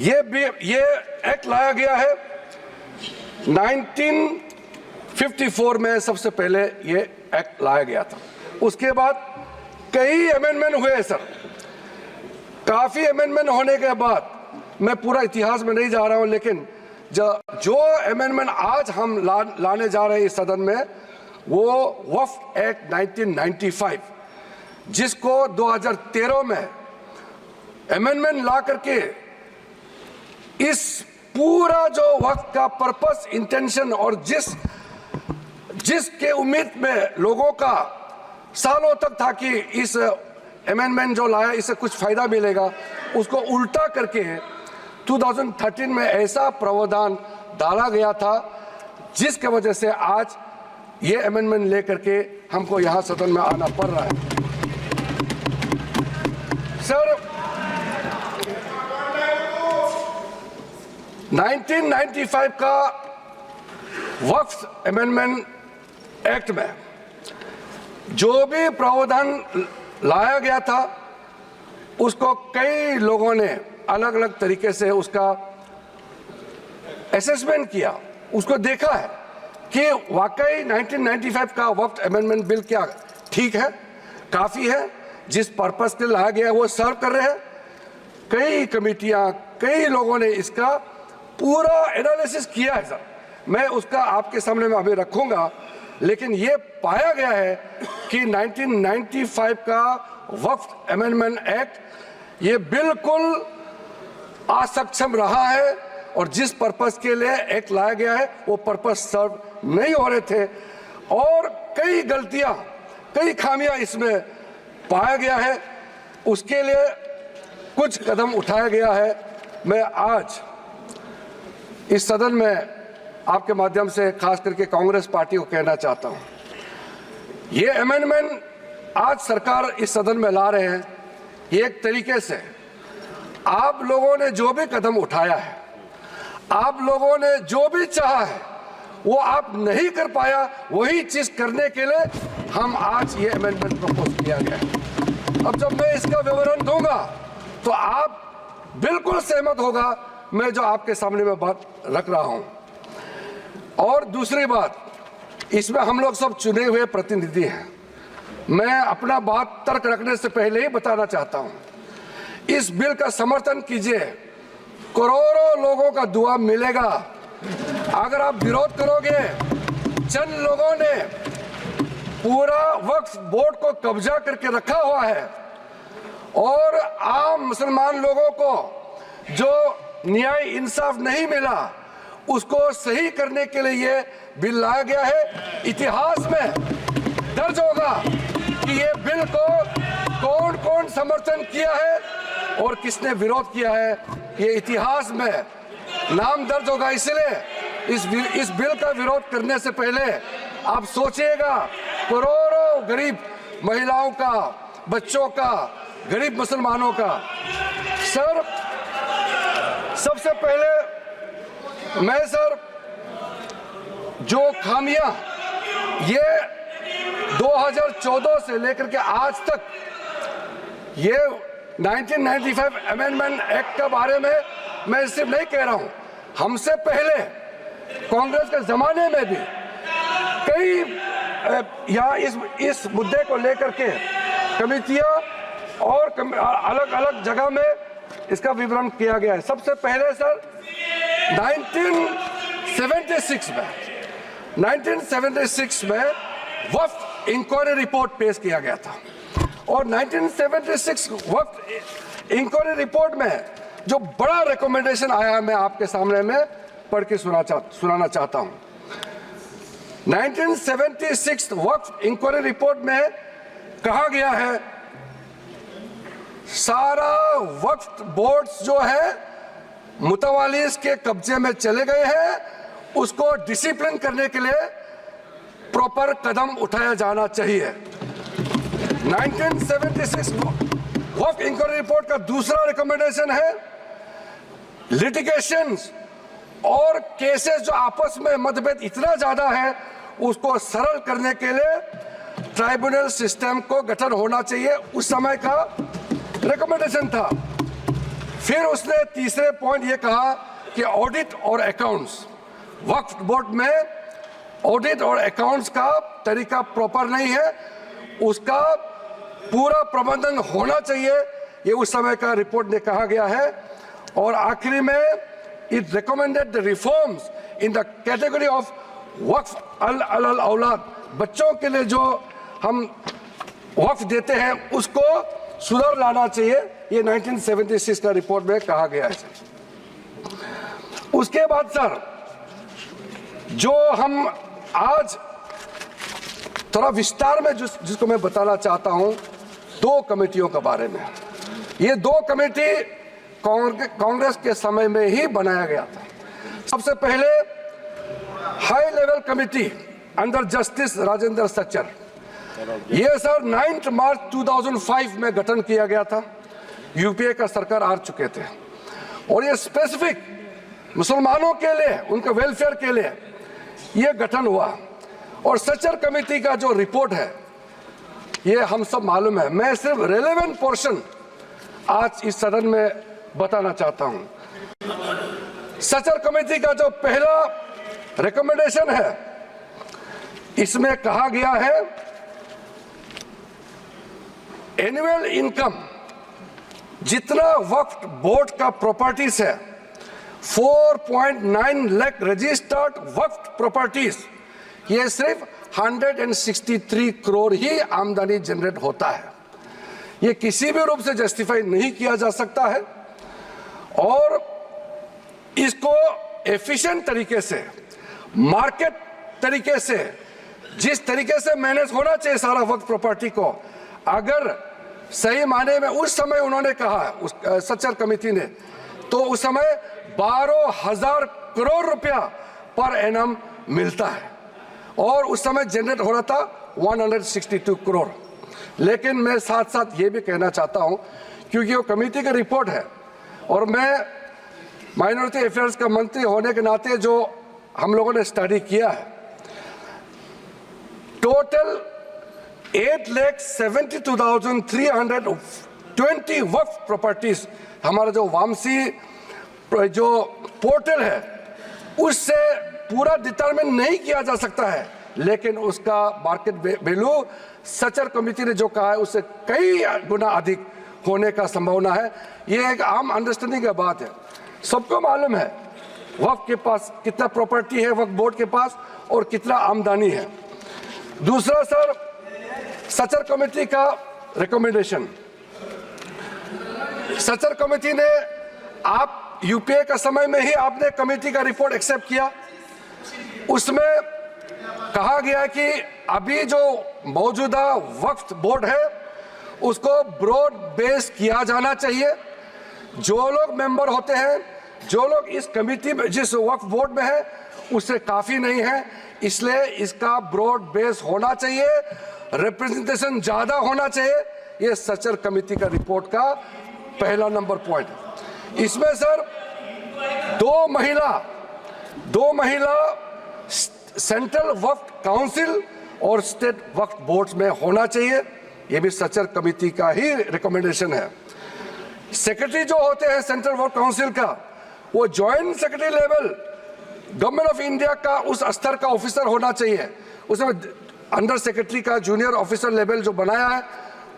ये एक्ट लाया गया है 1954 में, सबसे पहले ये एक्ट लाया गया था। उसके बाद कई अमेंडमेंट हुए सर। काफी अमेंडमेंट होने के बाद, मैं पूरा इतिहास में नहीं जा रहा हूं, लेकिन जो अमेंडमेंट आज हम लाने जा रहे हैं इस सदन में, वो वक्फ एक्ट 1995, जिसको 2013 में अमेंडमेंट ला करके इस पूरा जो वक्त का पर्पस, इंटेंशन और जिसके उम्मीद में लोगों का सालों तक था कि इस अमेंडमेंट जो लाया इससे कुछ फायदा मिलेगा, उसको उल्टा करके 2013 में ऐसा प्रावधान डाला गया था जिसके वजह से आज ये अमेंडमेंट लेकर के हमको यहां सदन में आना पड़ रहा है। सर, 1995 का वक्फ अमेंडमेंट एक्ट में जो भी प्रावधान लाया गया था, उसको कई लोगों ने अलग अलग तरीके से उसका असेसमेंट किया, उसको देखा है कि वाकई 1995 का वक्फ अमेंडमेंट बिल क्या ठीक है, काफ़ी है, जिस पर्पस के लिए लाया गया है वो सर्व कर रहे हैं। कई कमेटियां, कई लोगों ने इसका पूरा एनालिसिस किया है सर। मैं उसका आपके सामने में अभी रखूंगा, लेकिन ये पाया गया है कि 1995 का वक्फ अमेंडमेंट एक्ट ये बिल्कुल असक्षम रहा है, और जिस पर्पस के लिए एक्ट लाया गया है वो पर्पस सर्व नहीं हो रहे थे, और कई गलतियां, कई खामियां इसमें पाया गया है। उसके लिए कुछ कदम उठाया गया है। मैं आज इस सदन में आपके माध्यम से खास करके कांग्रेस पार्टी को कहना चाहता हूं, ये अमेंडमेंट आज सरकार इस सदन में ला रहे हैं, एक तरीके से आप लोगों ने जो भी कदम उठाया है, आप लोगों ने जो भी चाहा है, वो आप नहीं कर पाया, वही चीज करने के लिए हम आज ये अमेंडमेंट प्रपोज किया गया है। अब जब मैं इसका विवरण दूंगा तो आप बिल्कुल सहमत होगा मैं जो आपके सामने में बात रख रहा हूं। और दूसरी बात, इसमें हम लोग सब चुने हुए प्रतिनिधि हैं। मैं अपना बात तर्क रखने से पहले ही बताना चाहता हूं, इस बिल का समर्थन कीजिए, करोड़ों लोगों का दुआ मिलेगा। अगर आप विरोध करोगे, चंद लोगों ने पूरा वक्फ बोर्ड को कब्जा करके रखा हुआ है, और आम मुसलमान लोगों को जो न्याय इंसाफ नहीं मिला, उसको सही करने के लिए ये बिल लाया गया है। इतिहास में दर्ज होगा कि ये बिल को कौन कौन समर्थन किया है और किसने विरोध किया है, ये इतिहास में नाम दर्ज होगा। इसलिए इस बिल का विरोध करने से पहले आप सोचिएगा करोड़ों गरीब महिलाओं का, बच्चों का, गरीब मुसलमानों का। सर, सबसे पहले मैं सर, जो खामियां ये 2014 से लेकर के आज तक ये 1995 अमेंडमेंट एक्ट के बारे में मैं सिर्फ नहीं कह रहा हूं, हमसे पहले कांग्रेस के जमाने में भी कई यहाँ इस मुद्दे को लेकर के कमेटियां और अलग अलग जगह में इसका विवरण किया गया है। सबसे पहले सर 1976 में वक्फ इंक्वायरी रिपोर्ट पेश किया गया था, और 1976 वक्फ इंक्वायरी रिपोर्ट में जो बड़ा रिकमेंडेशन आया है, मैं आपके सामने में पढ़ के सुनाना चाहता हूं। 1976 वक्फ इंक्वायरी रिपोर्ट में कहा गया है, सारा वक्फ बोर्ड्स जो है मुतवालिस के कब्जे में चले गए हैं, उसको डिसिप्लिन करने के लिए प्रॉपर कदम उठाया जाना चाहिए। 1976 वक्फ इंक्वायरी रिपोर्ट का दूसरा रिकमेंडेशन है, लिटिगेशंस और केसेस जो आपस में मतभेद इतना ज्यादा है, उसको सरल करने के लिए ट्राइब्यूनल सिस्टम को गठन होना चाहिए। उस समय का रिकमेंडेशन था। फिर उसने तीसरे पॉइंट ये कहा कि ऑडिट और अकाउंट्स, वक्फ बोर्ड में ऑडिट और अकाउंट्स का तरीका प्रॉपर नहीं है, उसका पूरा प्रबंधन होना चाहिए, ये उस समय का रिपोर्ट में कहा गया है। और आखिरी में it recommended the reforms in the category of वक्फ अल औलाद, बच्चों के लिए जो हम वक्फ देते हैं उसको सुधार लाना चाहिए, ये 1976 का रिपोर्ट में कहा गया है। उसके बाद सर जो हम आज थोड़ा विस्तार में जिसको मैं बताना चाहता हूं, दो कमेटियों के बारे में। ये दो कमेटी कांग्रेस के समय में ही बनाया गया था। सबसे पहले high level committee under justice Rajendra Sachar, ये सर 9 मार्च 2005 में गठन किया गया था। यूपीए का सरकार आ चुके थे और ये स्पेसिफिक मुसलमानों के लिए, उनके वेलफेयर के लिए ये गठन हुआ। और सच्चर कमेटी का जो रिपोर्ट है ये हम सब मालूम है, मैं सिर्फ रेलेवेंट पोर्शन आज इस सदन में बताना चाहता हूं। सच्चर कमेटी का जो पहला रिकमेंडेशन है, इसमें कहा गया है एनुअल इनकम जितना वक्फ बोर्ड का प्रॉपर्टीज है 4.9 लाख रजिस्टर्ड वक्फ प्रॉपर्टीज, ये सिर्फ 163 करोड़ ही आमदनी जनरेट होता है। ये किसी भी रूप से जस्टिफाई नहीं किया जा सकता है और इसको एफिशिएंट तरीके से, मार्केट तरीके से, जिस तरीके से मैनेज होना चाहिए सारा वक्फ प्रॉपर्टी को, अगर सही माने में उस समय उन्होंने कहा, उस सच्चर कमेटी ने, तो उस समय 12,000 करोड़ रुपया पर एनम मिलता है और उस समय जनरेट हो रहा था 162 करोड़। लेकिन मैं साथ साथ ये भी कहना चाहता हूं, क्योंकि वो कमेटी की रिपोर्ट है और मैं माइनॉरिटी अफेयर्स का मंत्री होने के नाते जो हम लोगों ने स्टडी किया है, टोटल 8,72,320 वक्फ प्रॉपर्टीज हमारा जो वामसी जो पोर्टल है उससे पूरा डिटरमिन नहीं किया जा सकता है, लेकिन उसका मार्केट वैल्यू सच्चर कमेटी ने जो कहा है उससे कई गुना अधिक होने का संभावना है। ये एक आम अंडरस्टैंडिंग की बात है, सबको मालूम है वक्फ के पास कितना प्रॉपर्टी है, वक्फ बोर्ड के पास, और कितना आमदनी है। दूसरा सर, सच्चर कमेटी का रिकमेंडेशन, सच्चर कमेटी ने, आप यूपीए का समय में ही आपने कमेटी का रिपोर्ट एक्सेप्ट किया, उसमें कहा गया कि अभी जो मौजूदा वक्फ बोर्ड है उसको ब्रॉड बेस किया जाना चाहिए। जो लोग मेंबर होते हैं, जो लोग इस कमेटी में, जिस वक्फ बोर्ड में है, उससे काफी नहीं है, इसलिए इसका ब्रॉड बेस होना चाहिए, रिप्रेजेंटेशन ज्यादा होना चाहिए। ये सच्चर कमेटी का रिपोर्ट का पहला नंबर पॉइंट। इसमें सर दो महिला सेंट्रल वक्फ काउंसिल और स्टेट वक्फ बोर्ड्स में होना चाहिए, ये भी सच्चर कमेटी का ही रिकमेंडेशन है। सेक्रेटरी जो होते हैं सेंट्रल वक्फ काउंसिल का, वो joint secretary level government of India का उस स्तर का ऑफिसर होना चाहिए। उसमें अंडर सेक्रेटरी का जूनियर ऑफिसर लेवल जो बनाया है,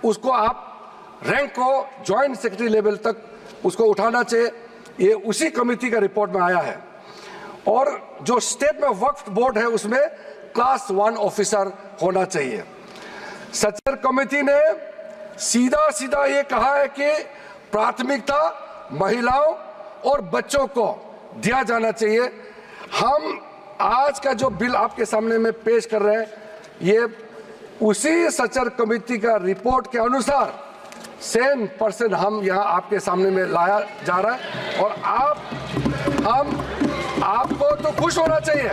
उसको आप रैंक को जॉइंट सेक्रेटरी लेवल तक उसको उठाना चाहिए, ये उसी कमेटी का रिपोर्ट में आया है। और जो स्टेट में वक्फ बोर्ड है उसमें क्लास 1 ऑफिसर होना चाहिए। सच्चर कमेटी ने सीधा ये कहा है कि प्राथमिकता महिलाओं और बच्चों को दिया जाना चाहिए। हम आज का जो बिल आपके सामने में पेश कर रहे हैं, ये उसी सच्चर कमेटी का रिपोर्ट के अनुसार 100% हम यहाँ आपके सामने में लाया जा रहा है। और आपको तो खुश होना चाहिए,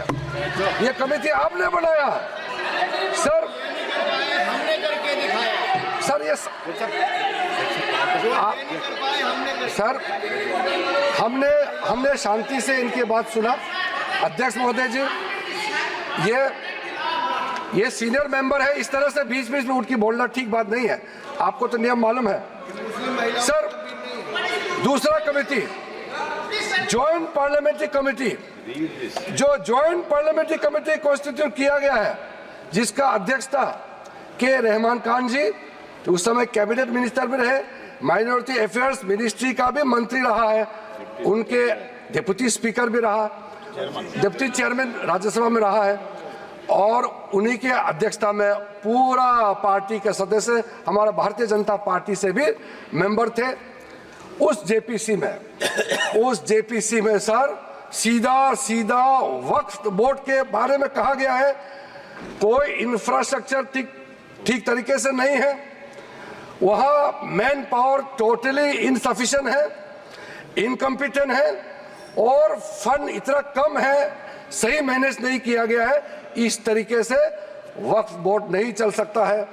ये कमेटी आपने बनाया सर। हमने करके दिखाया सर, ये सर हमने शांति से इनकी बात सुना। अध्यक्ष महोदय जी, ये सीनियर मेंबर है, इस तरह से बीच में उठ के बोलना ठीक बात नहीं है, आपको तो नियम मालूम है। सर दूसरा कमेटी जॉइंट पार्लियामेंट्री कमेटी, जो जॉइंट पार्लियामेंट्री कमेटी कॉन्स्टिट्यूट किया गया है, जिसका अध्यक्षता के रहमान खान जी, तो उस समय कैबिनेट मिनिस्टर भी रहे, माइनॉरिटी अफेयर्स मिनिस्ट्री का भी मंत्री रहा है, उनके डिप्टी स्पीकर भी रहा, डिप्टी चेयरमैन राज्यसभा में रहा है, और उन्हीं के अध्यक्षता में पूरा पार्टी के सदस्य हमारा भारतीय जनता पार्टी से भी मेंबर थे। उस जेपीसी में सर सीधा वक्फ बोर्ड के बारे में कहा गया है कोई इंफ्रास्ट्रक्चर ठीक तरीके से नहीं है, वहाँ मैन पावर टोटली इनसफिशिएंट है, इनकम्पिटेंट है, और फंड इतना कम है, सही मैनेज नहीं किया गया है। इस तरीके से वक्फ बोर्ड नहीं चल सकता है।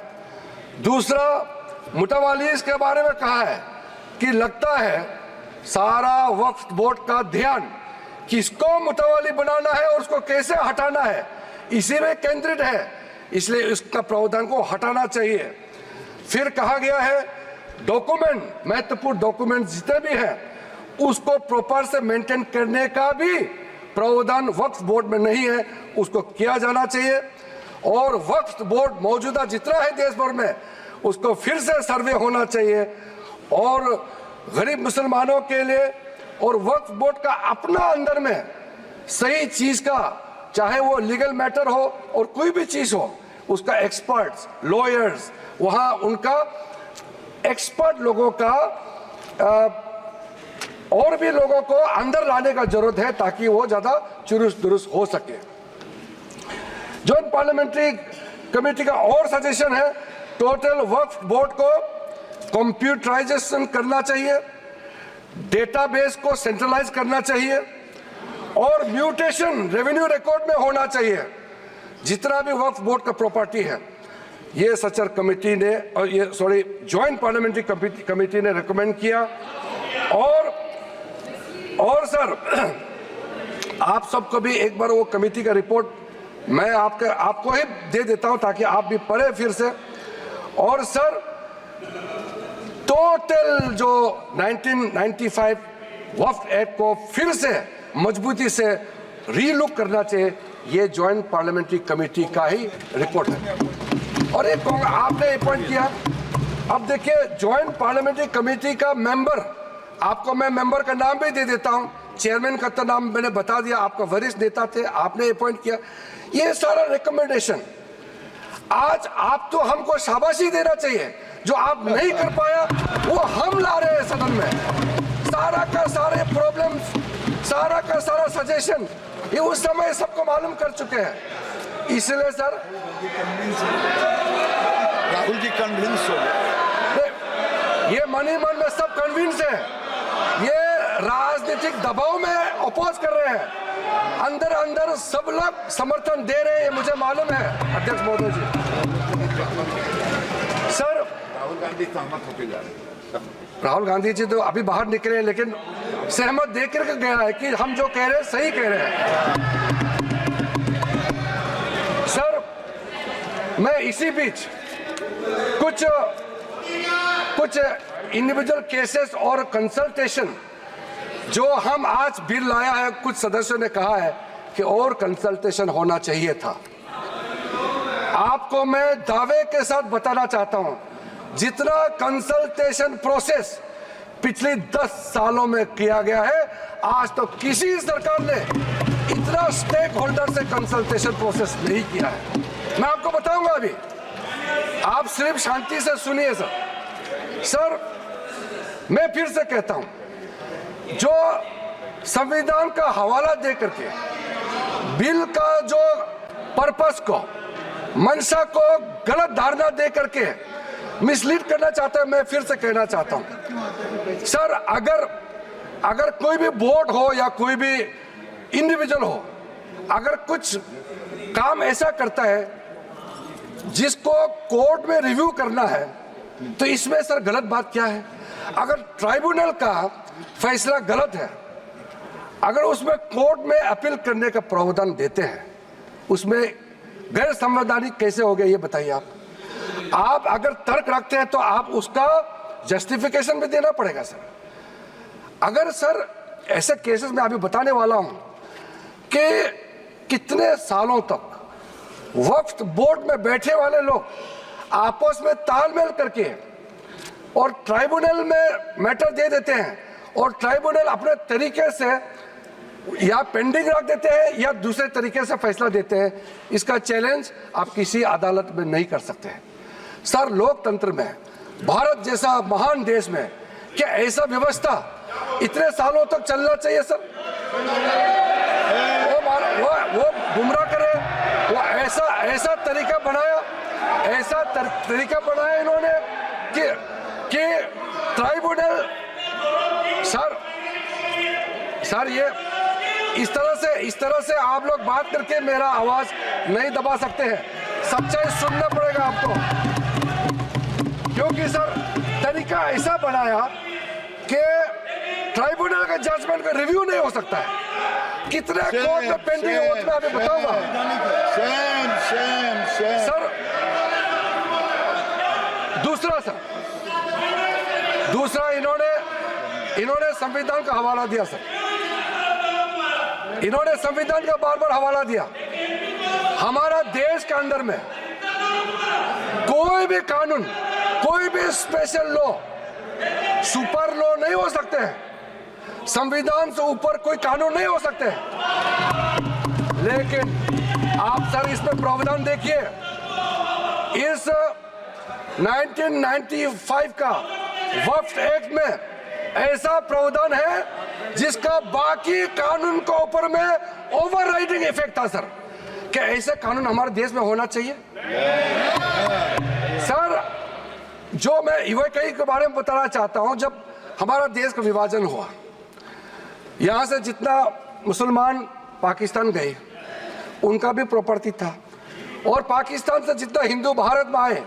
दूसरा, मुतवालीस के बारे में कहा है कि लगता है सारा वक्फ बोर्ड का ध्यान किसको मुतवाली बनाना है और उसको कैसे हटाना है, इसी में केंद्रित है, इसलिए इसका प्रावधान को हटाना चाहिए। फिर कहा गया है डॉक्यूमेंट, महत्वपूर्ण डॉक्यूमेंट जितने भी हैं उसको प्रॉपर से मेंटेन करने का भी प्रावधान वक्फ बोर्ड में नहीं है, उसको किया जाना चाहिए। और वक्फ बोर्ड मौजूदा जितना है देश भर में उसको फिर से सर्वे होना चाहिए, और गरीब मुसलमानों के लिए और वक्फ बोर्ड का अपना अंदर में सही चीज का, चाहे वो लीगल मैटर हो और कोई भी चीज हो, उसका एक्सपर्ट्स, लॉयर्स, वहां उनका एक्सपर्ट लोगों का और भी लोगों को अंदर लाने का जरूरत है ताकि वो ज्यादा चुरुस्त दुरुस्त हो सके। जॉइंट पार्लियामेंट्री कमेटी का और सजेशन है टोटल वक्फ बोर्ड को कंप्यूटराइजेशन करना चाहिए, डेटाबेस को सेंट्रलाइज करना चाहिए, और म्यूटेशन रेवेन्यू रिकॉर्ड में होना चाहिए जितना भी वक्फ बोर्ड का प्रॉपर्टी है। ये सचर कमेटी ने और ये जॉइंट पार्लियामेंट्री कमेटी ने रिकमेंड किया। और सर आप सबको भी एक बार वो कमेटी का रिपोर्ट मैं आपको ही दे देता हूं ताकि आप भी पढ़े फिर से। और सर टोटल जो 1995 वक्फ एक्ट को फिर से मजबूती से रीलुक करना चाहिए, ये जॉइंट पार्लियामेंट्री कमेटी का ही रिपोर्ट है। और एक आपने अपॉइंट किया, अब देखिए जॉइंट पार्लियामेंट्री कमेटी का मेंबर, आपको मैं मेंबर का नाम भी दे देता हूं, चेयरमैन का तो नाम मैंने बता दिया, आपका वरिष्ठ नेता थे, आपने अपॉइंट किया। ये सारा रिकमेंडेशन आज आप तो हमको शाबाशी देना चाहिए, जो आप नहीं कर पाया वो हम ला रहे हैं सदन में, सारा का सारे प्रॉब्लम, सारा का सारा सजेशन ये उस समय सबको मालूम कर चुके हैं। इसलिए सर राहुल जी कन्विंस हो गए, ये मनी मन में सब कन्विंस है, ये राजनीतिक दबाव में अपोज कर रहे हैं, अंदर अंदर सब लोग समर्थन दे रहे हैं, ये मुझे मालूम है अध्यक्ष महोदय जी। सर राहुल गांधी सहमत होकर जा रहे हैं, राहुल गांधी जी तो अभी बाहर निकले हैं, लेकिन सहमत देकर के गया है कि हम जो कह रहे हैं सही कह रहे हैं। सर मैं इसी बीच कुछ इंडिविजुअल केसेस और कंसल्टेशन जो हम आज बिल लाया है, कुछ सदस्यों ने कहा है कि और कंसल्टेशन होना चाहिए था। आपको मैं दावे के साथ बताना चाहता हूं, जितना कंसल्टेशन प्रोसेस पिछले 10 सालों में किया गया है, आज तो किसी सरकार ने इतना स्टेक होल्डर से कंसल्टेशन प्रोसेस नहीं किया है। मैं आपको बताऊंगा अभी, आप सिर्फ शांति से सुनिए सर। मैं फिर से कहता हूं, जो संविधान का हवाला दे करके बिल का जो पर्पस को, मंशा को गलत धारणा दे करके मिसलीड करना चाहता है, मैं फिर से कहना चाहता हूं सर, अगर कोई भी बोर्ड हो या कोई भी इंडिविजुअल हो, अगर कुछ काम ऐसा करता है जिसको कोर्ट में रिव्यू करना है, तो इसमें सर गलत बात क्या है? अगर ट्राइब्यूनल का फैसला गलत है, अगर उसमें कोर्ट में अपील करने का प्रावधान देते हैं, उसमें गैर संवैधानिक कैसे हो गया ये बताइए आप अगर तर्क रखते हैं तो आप उसका जस्टिफिकेशन भी देना पड़ेगा सर। अगर सर ऐसे केसेस में अभी बताने वाला हूं कि कितने सालों तक वक्फ बोर्ड में बैठे वाले लोग आपस में तालमेल करके और ट्राइब्यूनल में मैटर दे देते हैं और ट्राइब्यूनल अपने तरीके से या पेंडिंग रख देते हैं या दूसरे तरीके से फैसला देते हैं। इसका चैलेंज आप किसी अदालत में नहीं कर सकते हैं। सर लोकतंत्र में भारत जैसा महान देश में क्या ऐसा व्यवस्था इतने सालों तक चलना चाहिए सर? वो गुमराह करे, वो ऐसा तरीका बनाया, तरीका बनाया इन्होंने कि ट्राइब्यूनल सर ये इस तरह से आप लोग बात करके मेरा आवाज नहीं दबा सकते हैं। सच्चाई सुनना पड़ेगा आपको, क्योंकि सर तरीका ऐसा बनाया कि ट्राइब्यूनल का जजमेंट का रिव्यू नहीं हो सकता है। कितने कोर्ट में पेंडिंग है वो मैं अभी बताऊंगा सर। दूसरा इन्होंने संविधान का हवाला दिया सर। इन्होंने संविधान का बार-बार हवाला दिया। हमारा देश के अंदर में कोई भी कानून, कोई भी स्पेशल लॉ, सुपर लॉ नहीं हो सकते हैं। संविधान से ऊपर कोई कानून नहीं हो सकते। लेकिन आप सर इसमें प्रावधान देखिए, इस 1995 का वक्फ एक्ट में ऐसा प्रावधान है जिसका बाकी कानून के ऊपर में ओवरराइडिंग इफेक्ट था सर। क्या ऐसे कानून हमारे देश में होना चाहिए सर? जो मैं यूएई के बारे में बताना चाहता हूं, जब हमारा देश का विभाजन हुआ, यहां से जितना मुसलमान पाकिस्तान गए उनका भी प्रॉपर्टी था, और पाकिस्तान से जितना हिंदू भारत में आए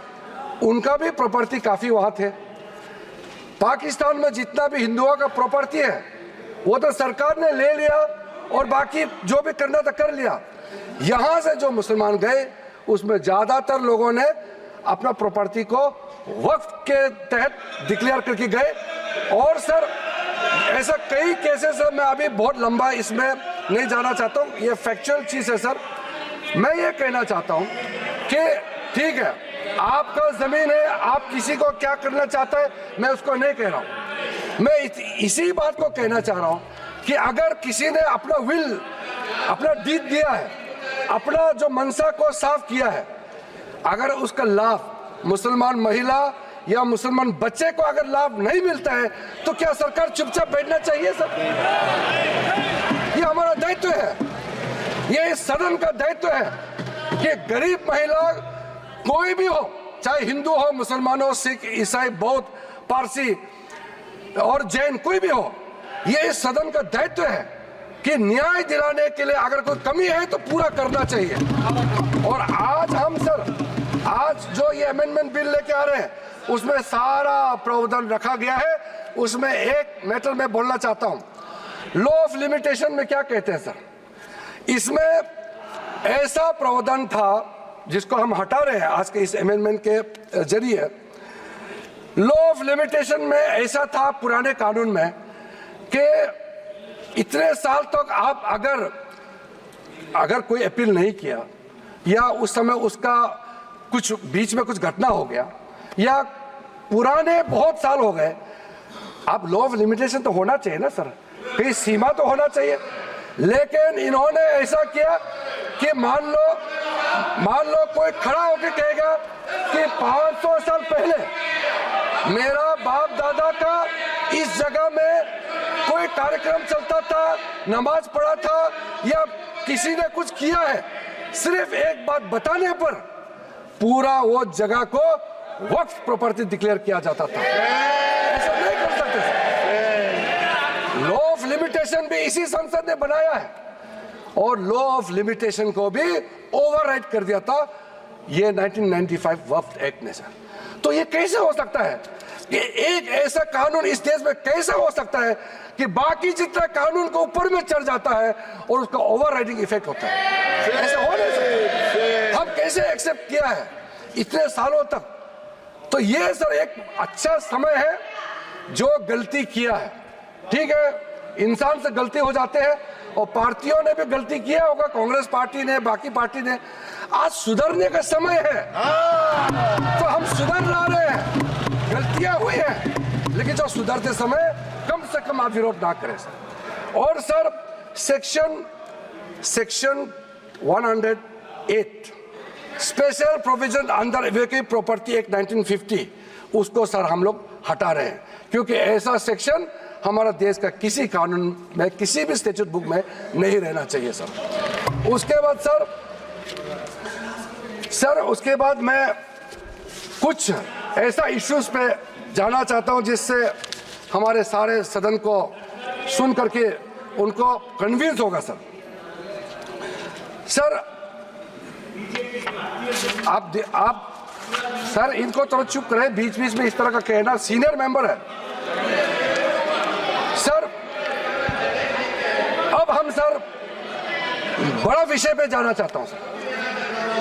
उनका भी प्रॉपर्टी काफी वहां थे। पाकिस्तान में जितना भी हिंदुओं का प्रॉपर्टी है वो तो सरकार ने ले लिया और बाकी जो भी करना था कर लिया। यहां से जो मुसलमान गए उसमें ज्यादातर लोगों ने अपना प्रॉपर्टी को वक्फ के तहत डिक्लेयर करके गए। और सर ऐसा कई केसेस है, मैं अभी बहुत लंबा इसमें नहीं जाना चाहता हूं, ये फैक्चुअल चीज है सर। मैं ये कहना चाहता हूं कि ठीक है, आपका जमीन है, आप किसी को क्या करना चाहता है मैं उसको नहीं कह रहा हूं। मैं इसी बात को कहना चाह रहा हूं कि अगर किसी ने अपना विल, अपना डीड दिया है, अपना जो मनसा को साफ किया है, अगर उसका लाभ मुसलमान महिला या मुसलमान बच्चे को अगर लाभ नहीं मिलता है तो क्या सरकार चुपचाप बैठना चाहिए सर? ये हमारा दायित्व है, ये इस सदन का दायित्व है कि गरीब महिला कोई भी हो, चाहे हिंदू हो, मुसलमान हो, सिख, ईसाई, बौद्ध, पारसी और जैन, कोई भी हो, ये इस सदन का दायित्व है कि न्याय दिलाने के लिए अगर कोई कमी है तो पूरा करना चाहिए। और आज हम सर, आज जो ये अमेंडमेंट बिल लेके आ रहे हैं उसमें सारा प्रावधान रखा गया है। उसमें एक मैटर मैं बोलना चाहता हूं, लॉ ऑफ लिमिटेशन में क्या कहते हैं सर? इसमें ऐसा प्रावधान था जिसको हम हटा रहे हैं आज के इस अमेंडमेंट के जरिए। लॉ ऑफ लिमिटेशन में ऐसा था पुराने कानून में कि इतने साल तक आप अगर कोई अपील नहीं किया या उस समय उसका कुछ बीच में कुछ घटना हो गया या पुराने बहुत साल हो गए, आप लॉ ऑफ लिमिटेशन तो होना चाहिए ना सर, कहीं सीमा तो होना चाहिए। लेकिन इन्होंने ऐसा किया कि मान लो कोई खड़ा होकर कहेगा कि 500 साल पहले मेरा बाप दादा का इस जगह में कोई कार्यक्रम चलता था, नमाज पढ़ा था या किसी ने कुछ किया है, सिर्फ एक बात बताने पर पूरा वो जगह को वक्फ प्रॉपर्टी डिक्लेयर किया जाता था। ऐसा नहीं कर सकते। लॉ ऑफ लिमिटेशन भी इसी संसद ने बनाया है और लॉ ऑफ लिमिटेशन को भी ओवरराइड कर दिया था ये 1995 वक्फ एक्ट ने सर। तो ये कैसे हो सकता है कि एक ऐसा कानून इस देश में कैसे हो सकता है कि बाकी जितना कानून को ऊपर में चढ़ जाता है और उसका ओवरराइडिंग इफेक्ट होता है? ऐसा हो नहीं सकता। हम कैसे एक्सेप्ट किया है इतने सालों तक? तो ये सर एक अच्छा समय है, जो गलती किया है ठीक है, इंसान से गलती हो जाते हैं और पार्टियों ने भी गलती किया होगा, कांग्रेस पार्टी ने, बाकी पार्टी ने। आज सुधरने का समय है, तो हम सुधर ला रहे हैं। गलतियां हुई हैं, लेकिन जो सुधरते समय कम से कम आप विरोध ना करें सर। और sir section 108 special provision under evacuate property act 1950, उसको सर हम लोग हटा रहे हैं, क्योंकि ऐसा सेक्शन हमारा देश का किसी कानून में, किसी भी स्टैट्यूट बुक में नहीं रहना चाहिए सर। उसके बाद सर उसके बाद मैं कुछ ऐसा इश्यूज पे जाना चाहता हूं जिससे हमारे सारे सदन को सुन करके उनको कन्विंस होगा सर। सर आप सर इनको थोड़ा चुप करें, बीच बीच में इस तरह का कहना, सीनियर मेंबर है सर। अब हम सर बड़ा विषय पे जाना चाहता हूं सर।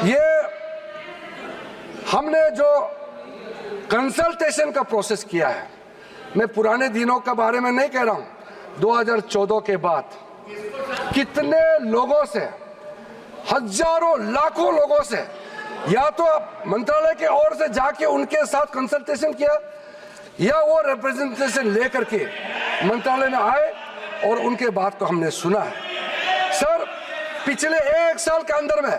ये हमने जो कंसल्टेशन का प्रोसेस किया है, मैं पुराने दिनों के बारे में नहीं कह रहा हूं, 2014 के बाद कितने लोगों से, हजारों लाखों लोगों से, या तो मंत्रालय के ओर से जाके उनके साथ कंसल्टेशन किया, या वो रिप्रेजेंटेशन लेकर के मंत्रालय में आए और उनके बात को हमने सुना है सर। पिछले एक साल के अंदर में,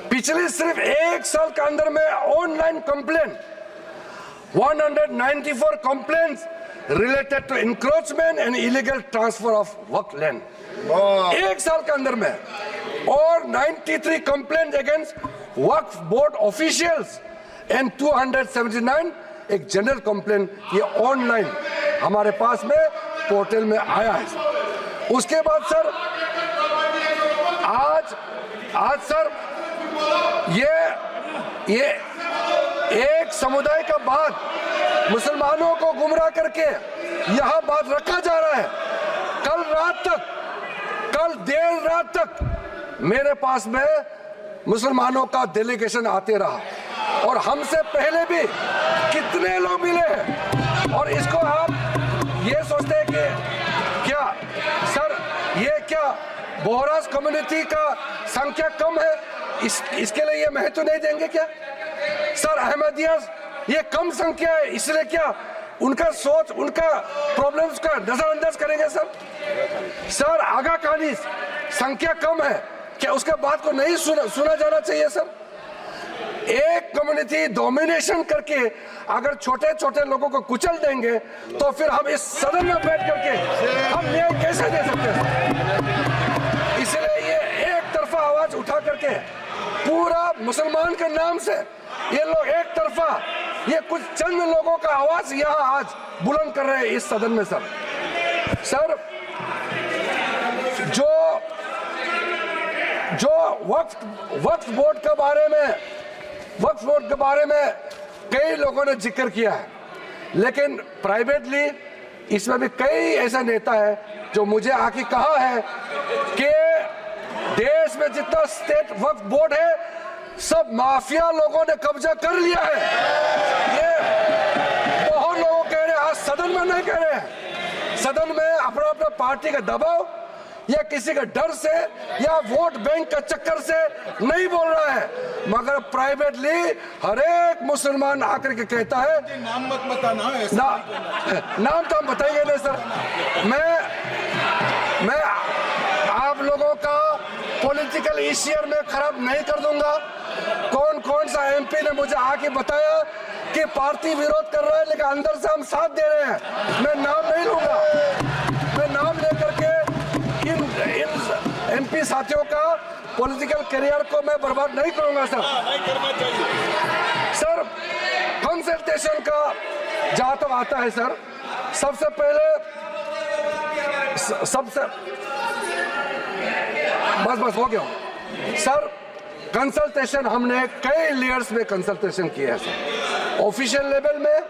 पिछले सिर्फ एक साल के अंदर में online complaint 194 complaints related to encroachment and illegal transfer of waqf land, एक साल के अंदर में। और 93 complaint against waqf board officials and 279 एक जनरल कंप्लेंट, ये ऑनलाइन हमारे पास में पोर्टल में आया है। उसके बाद सर आज सर ये एक समुदाय का बात मुसलमानों को गुमराह करके यहां बात रखा जा रहा है। कल देर रात तक मेरे पास में मुसलमानों का डेलीगेशन आते रहा और हमसे पहले भी कितने लोग मिले हैं। और इसको आप ये सोचते हैं कि क्या सर ये क्या बोहराज कम्युनिटी का संख्या कम है, इसके लिए ये महत्व नहीं देंगे क्या सर? अहमदिया ये कम संख्या है, इसलिए क्या उनका सोच, उनका प्रॉब्लम्स का नजरअंदाज करेंगे सर? सर आगा खानी संख्या कम है, क्या उसके बात को नहीं सुना जाना चाहिए सर? एक कम्युनिटी डोमिनेशन करके अगर छोटे छोटे लोगों को कुचल देंगे तो फिर हम इस सदन में बैठ करके हम न्याय कैसे दे सकते हैं? इसलिए ये एक तरफा आवाज उठा करके पूरा मुसलमान के नाम से ये लोग एक तरफा, ये कुछ चंद लोगों का आवाज यहाँ आज बुलंद कर रहे हैं इस सदन में सर। जो वक्फ बोर्ड के बारे में कई लोगों ने जिक्र किया है, लेकिन प्राइवेटली इसमें भी कई ऐसा नेता है जो मुझे आके कहा है कि देश में जितना स्टेट वक्फ बोर्ड है सब माफिया लोगों ने कब्जा कर लिया है। ये बहुत लोग कह रहे हैं, आज सदन में नहीं कह रहे हैं, सदन में अपना अपना पार्टी का दबाव या किसी का डर से या वोट बैंक का चक्कर से नहीं बोल रहा है, मगर प्राइवेटली हर एक मुसलमान आकर के कहता है। नाम मत बताना, नाम तो हम बताएंगे नहीं सर। मैं आप लोगों का पॉलिटिकल इश्यूर में खराब नहीं कर दूंगा। कौन सा एमपी ने मुझे आके बताया कि पार्टी विरोध कर रहा है लेकिन अंदर से हम साथ दे रहे हैं, मैं नाम नहीं लूंगा। मैं नाम लेकर के इन एमपी साथियों का पॉलिटिकल करियर को मैं बर्बाद नहीं करूंगा सर। सर कंसल्टेशन का जहां तक आता है सर, सबसे पहले बस हो गया सर। कंसल्टेशन हमने कई लेयर्स में कंसल्टेशन किया है सर, ऑफिशियल लेवल में,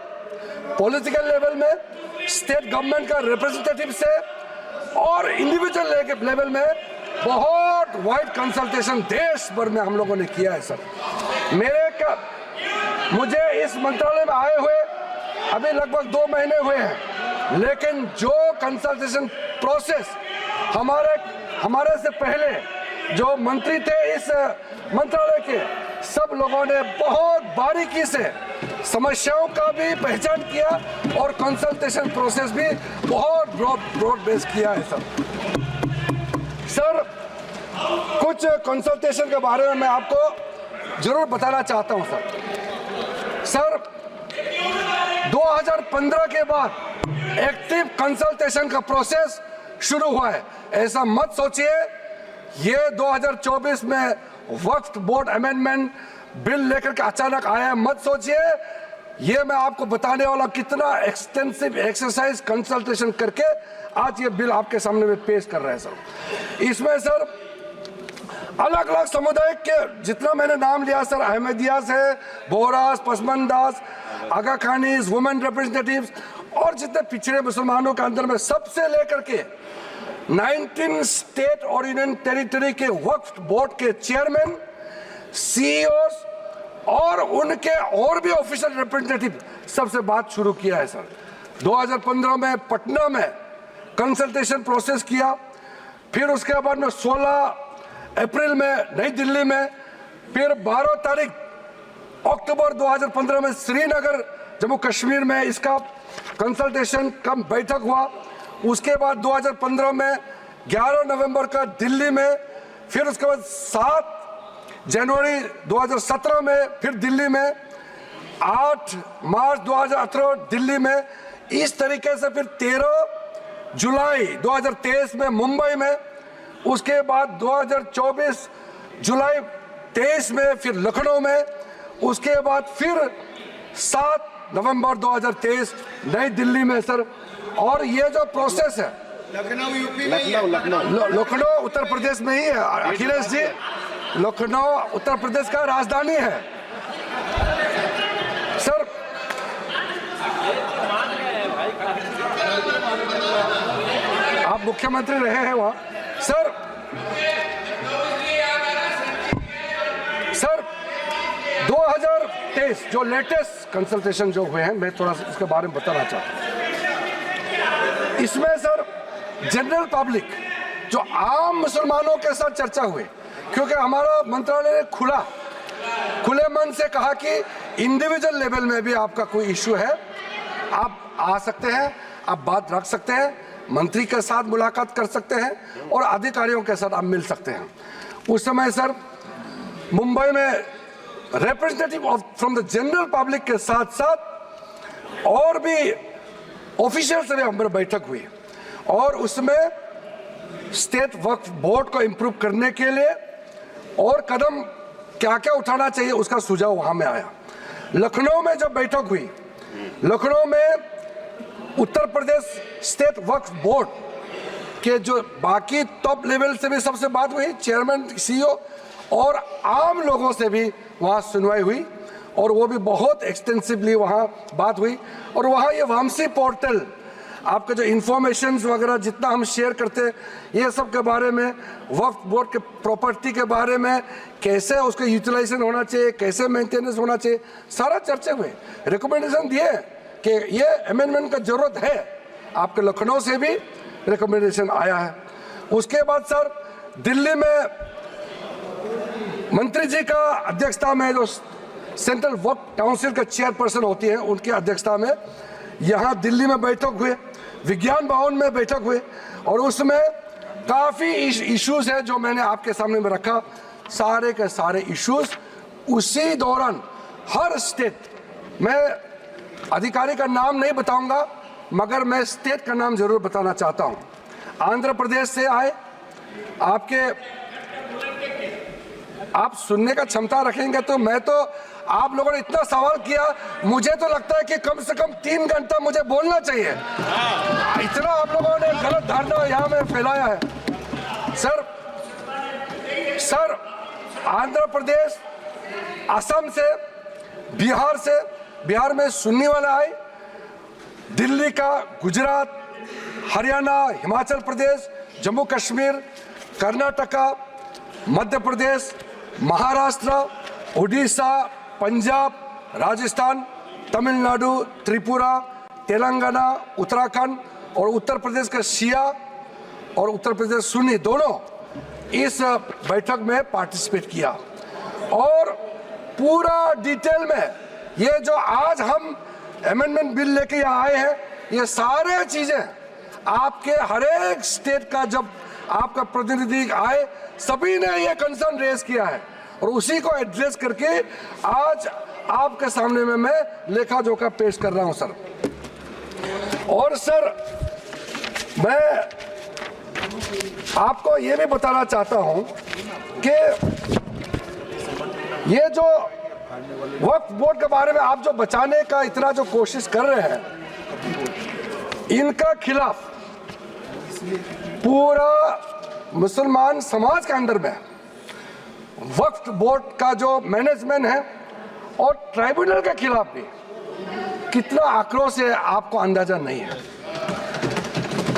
पॉलिटिकल लेवल में, स्टेट गवर्नमेंट का रिप्रेजेंटेटिव से और इंडिविजुअल लेवल में बहुत वाइड कंसल्टेशन देश भर में हम लोगों ने किया है सर। मुझे इस मंत्रालय में आए हुए अभी लगभग 2 महीने हुए हैं, लेकिन जो कंसल्टेशन प्रोसेस हमारे से पहले जो मंत्री थे इस मंत्रालय के, सब लोगों ने बहुत बारीकी से समस्याओं का भी पहचान किया और कंसल्टेशन प्रोसेस भी बहुत ब्रॉड बेस किया है सर। कुछ कंसल्टेशन के बारे में मैं आपको जरूर बताना चाहता हूं सर। 2015 के बाद एक्टिव कंसल्टेशन का प्रोसेस शुरू हुआ है। ऐसा मत सोचिए ये 2024 में वक्फ बोर्ड अमेंडमेंट बिल लेकर के अचानक आया है, मत सोचिए। ये मैं आपको बताने वाला कितना एक्सटेंसिव एक्सरसाइज कंसल्टेशन करके आज ये बिल आपके सामने में पेश कर रहे हैं सर। इसमें सर अलग अलग समुदाय के जितना मैंने नाम लिया सर, अहमदियास है, बोहरास, पसमंदास, आगा खानीज, वुमेन रिप्रेजेंटेटिव्स और जितने पिछड़े मुसलमानों के अंदर में सबसे लेकर के 19 स्टेट और यूनियन टेरिटरी के वक्फ बोर्ड के चेयरमैन, सीईओस और उनके और भी ऑफिशियल रिप्रेजेंटेटिव सबसे बात शुरू किया है सर। 2015 में पटना में कंसल्टेशन प्रोसेस किया, फिर उसके बाद में 16 अप्रैल में नई दिल्ली में, फिर 12 तारीख अक्टूबर 2015 में श्रीनगर जम्मू कश्मीर में इसका कंसल्टेशन का बैठक हुआ। उसके बाद 2015 में 11 नवंबर का दिल्ली में, फिर उसके बाद 7 जनवरी 2017 में फिर दिल्ली में, 8 मार्च 2018 दिल्ली में, इस तरीके से फिर 13 जुलाई 2023 में मुंबई में, उसके बाद 2024 जुलाई 23 में फिर लखनऊ में, उसके बाद फिर 7 नवंबर 2023 नई दिल्ली में सर। और ये जो प्रोसेस है लखनऊ यूपी में, लखनऊ उत्तर प्रदेश में ही है अखिलेश जी। लखनऊ उत्तर प्रदेश का राजधानी है सर। आप मुख्यमंत्री रहे हैं वहां सर। 2023 जो लेटेस्ट कंसल्टेशन जो हुए हैं, मैं थोड़ा सा इसके बारे में बताना चाहता हूं। इसमें सर जनरल पब्लिक जो आम मुसलमानों के साथ चर्चा हुई, क्योंकि हमारा मंत्रालय ने खुले मन से कहा कि इंडिविजुअल लेवल में भी आपका कोई इश्यू है, आप आ सकते हैं, आप बात रख सकते हैं, मंत्री के साथ मुलाकात कर सकते हैं और अधिकारियों के साथ आप मिल सकते हैं। उस समय सर मुंबई में representative from the general public के साथ साथ और भी ऑफिशियल से भी हमारी बैठक हुई और उसमें स्टेट वक्फ बोर्ड को इम्प्रूव करने के लिए और कदम क्या क्या उठाना चाहिए उसका सुझाव वहां में आया। लखनऊ में जब बैठक हुई, लखनऊ में उत्तर प्रदेश स्टेट वक्फ बोर्ड के जो बाकी टॉप लेवल से भी सबसे बात हुई, चेयरमैन, सीईओ और आम लोगों से भी वहाँ सुनवाई हुई और वो भी बहुत एक्सटेंसिवली वहाँ बात हुई। और वहाँ ये वामसी पोर्टल आपका जो इंफॉर्मेशन वगैरह जितना हम शेयर करते हैं, ये सब के बारे में, वक्फ बोर्ड के प्रॉपर्टी के बारे में, कैसे उसका यूटिलाइजेशन होना चाहिए, कैसे मेंटेनेंस होना चाहिए, सारा चर्चा हुई। रिकमेंडेशन दिए कि ये अमेंडमेंट का जरूरत है, आपके लखनऊ से भी रिकमेंडेशन आया है। उसके बाद सर दिल्ली में मंत्री जी का अध्यक्षता में जो सेंट्रल वक्फ काउंसिल का चेयरपर्सन होती है, उनकी अध्यक्षता में यहाँ दिल्ली में बैठक हुए, विज्ञान भवन में बैठक हुई और उसमें काफ़ी इश्यूज है जो मैंने आपके सामने में रखा। सारे के सारे इश्यूज उसी दौरान हर स्टेट, मैं अधिकारी का नाम नहीं बताऊंगा मगर मैं स्टेट का नाम जरूर बताना चाहता हूं। आंध्र प्रदेश से आए, आप सुनने का क्षमता रखेंगे तो मैं तो, आप लोगों ने इतना सवाल किया, मुझे तो लगता है कि कम से कम 3 घंटा मुझे बोलना चाहिए, इतना आप लोगों ने गलत धारणा यहाँ में फैलाया है। सर आंध्र प्रदेश, असम से, बिहार में सुन्नी वाला आए, दिल्ली का, गुजरात, हरियाणा, हिमाचल प्रदेश, जम्मू कश्मीर, कर्नाटका, मध्य प्रदेश, महाराष्ट्र, उड़ीसा, पंजाब, राजस्थान, तमिलनाडु, त्रिपुरा, तेलंगाना, उत्तराखंड और उत्तर प्रदेश का शिया और उत्तर प्रदेश सुन्नी दोनों इस बैठक में पार्टिसिपेट किया। और पूरा डिटेल में ये जो आज हम अमेंडमेंट बिल लेके यहाँ आए हैं, ये सारे चीजें आपके हर एक स्टेट का जब आपका प्रतिनिधि आए सभी ने ये कंसर्न रेज किया है और उसी को एड्रेस करके आज आपके सामने में मैं लेखा जोखा पेश कर रहा हूं सर। और सर मैं आपको ये भी बताना चाहता हूं कि ये जो वक्फ बोर्ड के बारे में आप जो बचाने का इतना जो कोशिश कर रहे हैं, इनका खिलाफ पूरा मुसलमान समाज के अंदर में वक्फ बोर्ड का जो मैनेजमेंट है और ट्राइब्यूनल के खिलाफ भी कितना आक्रोश है आपको अंदाजा नहीं है।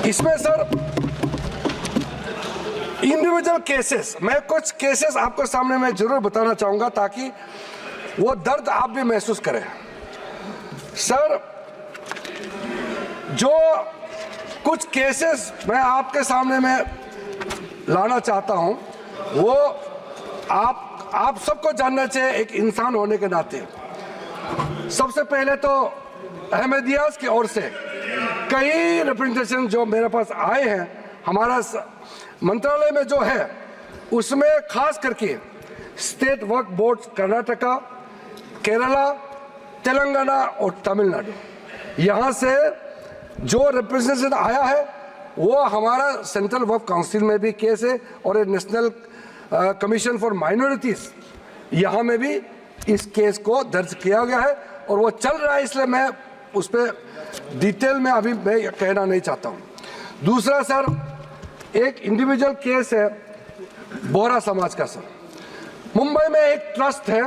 इसमें सर इंडिविजुअल केसेस, मैं कुछ केसेस आपको सामने में जरूर बताना चाहूंगा ताकि वो दर्द आप भी महसूस करें। सर जो कुछ केसेस मैं आपके सामने में लाना चाहता हूं वो आप सबको जानना चाहिए एक इंसान होने के नाते। सबसे पहले तो अहमदियास की ओर से कई रिप्रेजेंटेशन जो मेरे पास आए हैं, हमारा मंत्रालय में जो है उसमें खास करके स्टेट वक्फ बोर्ड कर्नाटका, केरला, तेलंगाना और तमिलनाडु, यहाँ से जो रिप्रेजेंटेशन आया है वो हमारा सेंट्रल वक्फ काउंसिल में भी केस है और नेशनल कमीशन फॉर माइनॉरिटीज यहाँ में भी इस केस को दर्ज किया गया है और वो चल रहा है, इसलिए मैं उस पर डिटेल में अभी मैं कहना नहीं चाहता हूँ। दूसरा सर एक इंडिविजुअल केस है बोहरा समाज का सर। मुंबई में एक ट्रस्ट है,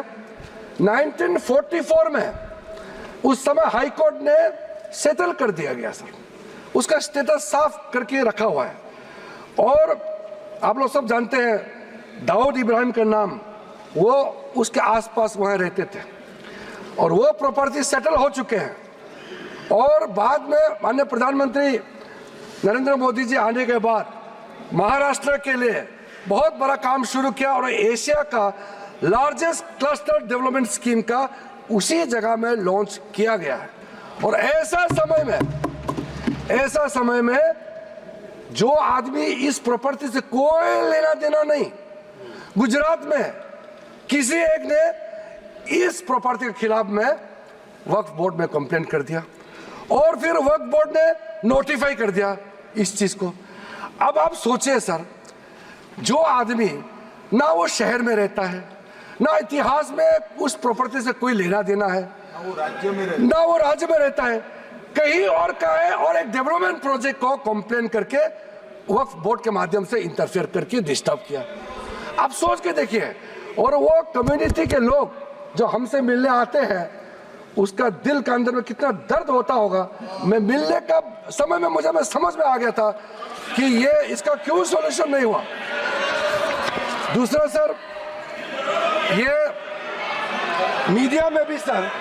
1944 में उस समय हाई कोर्ट ने सेटल कर दिया गया सर, उसका स्टेटस साफ करके रखा हुआ है। और आप लोग सब जानते हैं दाऊद इब्राहिम का नाम, वो उसके आसपास वहाँ रहते थे और वो प्रॉपर्टी सेटल हो चुके हैं। और बाद में माननीय प्रधानमंत्री नरेंद्र मोदी जी आने के बाद महाराष्ट्र के लिए बहुत बड़ा काम शुरू किया और एशिया का लार्जेस्ट क्लस्टर डेवलपमेंट स्कीम का उसी जगह में लॉन्च किया गया है। और ऐसा समय में जो आदमी इस प्रॉपर्टी से कोई लेना देना नहीं, गुजरात में किसी एक ने इस प्रॉपर्टी के खिलाफ में वक्फ बोर्ड में कंप्लेंट कर दिया और फिर वक्फ बोर्ड ने नोटिफाई कर दिया इस चीज को। अब आप सोचिए सर, जो आदमी ना वो शहर में रहता है, ना इतिहास में उस प्रॉपर्टी से कोई लेना देना है, ना वो राज्य में रहता है, कहीं और का है, और एक डेवलपमेंट प्रोजेक्ट को कंप्लेन करके वक्फ बोर्ड के माध्यम से इंटरफेयर करके डिस्टर्ब किया। आप सोच के देखिए, और वो कम्युनिटी के लोग जो हमसे मिलने आते हैं उसका दिल के अंदर में कितना दर्द होता होगा। मैं मिलने का समय में मुझे समझ में आ गया था कि ये इसका क्यों सॉल्यूशन नहीं हुआ। दूसरा सर, ये मीडिया में भी सर